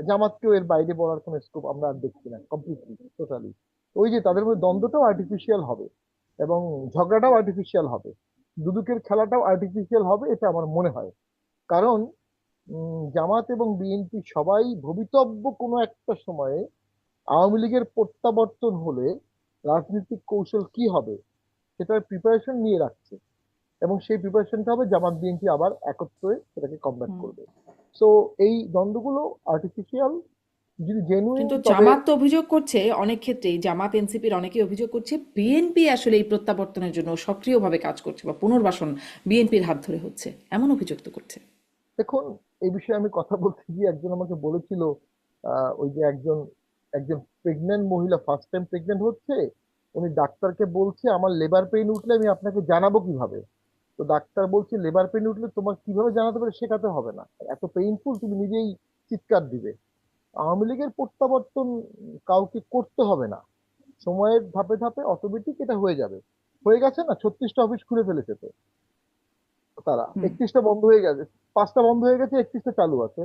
জামাতকেও এর বাইরে বলার কোনো স্কোপ আমরা আর দেখছি না, কমপ্লিটলি টোটালি। ওই যে তাদের মধ্যে দ্বন্দ্বটাও আর্টিফিশিয়াল হবে এবং ঝগড়াটাও আর্টিফিশিয়াল হবে, দুদুকের খেলাটাও আর্টিফিশিয়াল হবে, এটা আমার মনে হয়। কারণ জামাত এবং বিএনপি সবাই ভবিতব্য কোনো একটা সময়ে আওয়ামী লীগের প্রত্যাবর্তন হলে রাজনৈতিক কৌশল কি হবে সেটার প্রিপারেশন নিয়ে রাখছে, এবং সেই প্রিপারেশনটা হবে জামাত বিএনপি আবার একত্র হয়ে সেটাকে কমব্যাট হুম। করবে। সো এই দ্বন্দ্বগুলো আর্টিফিশিয়াল, যদি জেনুইন কিন্তু তবে জামাত তো অভিযোগ করছে, অনেক ক্ষেত্রেই জামাত এনসিপির অনেকেই অভিযোগ করছে বিএনপি আসলে এই প্রত্যাবর্তনের জন্য সক্রিয়ভাবে কাজ করছে বা পুনর্বাসন বিএনপির হাত ধরে হচ্ছে, এমন অভিযোগ তো করছে। দেখুন, এই বিষয়ে আমি কথা বলতে গিয়ে একজন আমাকে বলেছিল, ওই যে একজন একজন প্রেগনেন্ট মহিলা ফার্স্ট টাইম প্রেগনেন্ট হচ্ছে, উনি ডাক্তারকে বলছে আমার লেবার পেইন উঠলে আমি আপনাকে জানাবো কিভাবে। তো ডাক্তার বলছে লেবার পেইন উঠলে তোমার কিভাবে জানাতে পারে শেখাতে হবে না, এত পেইনফুল তুমি নিজেই চিৎকার দিবে। আওয়ামী লীগের প্রত্যাবর্তন কাউকে করতে হবে না, সময়ের ধাপে ধাপে অটোমেটিক এটা হয়ে যাবে। হয়ে গেছে না, 36টা অফিস খুলে ফেলেছে তো তারা, হুম। 31টা বন্ধ হয়ে গেছে, 5টা বন্ধ হয়ে গেছে, 31টা চালু আছে।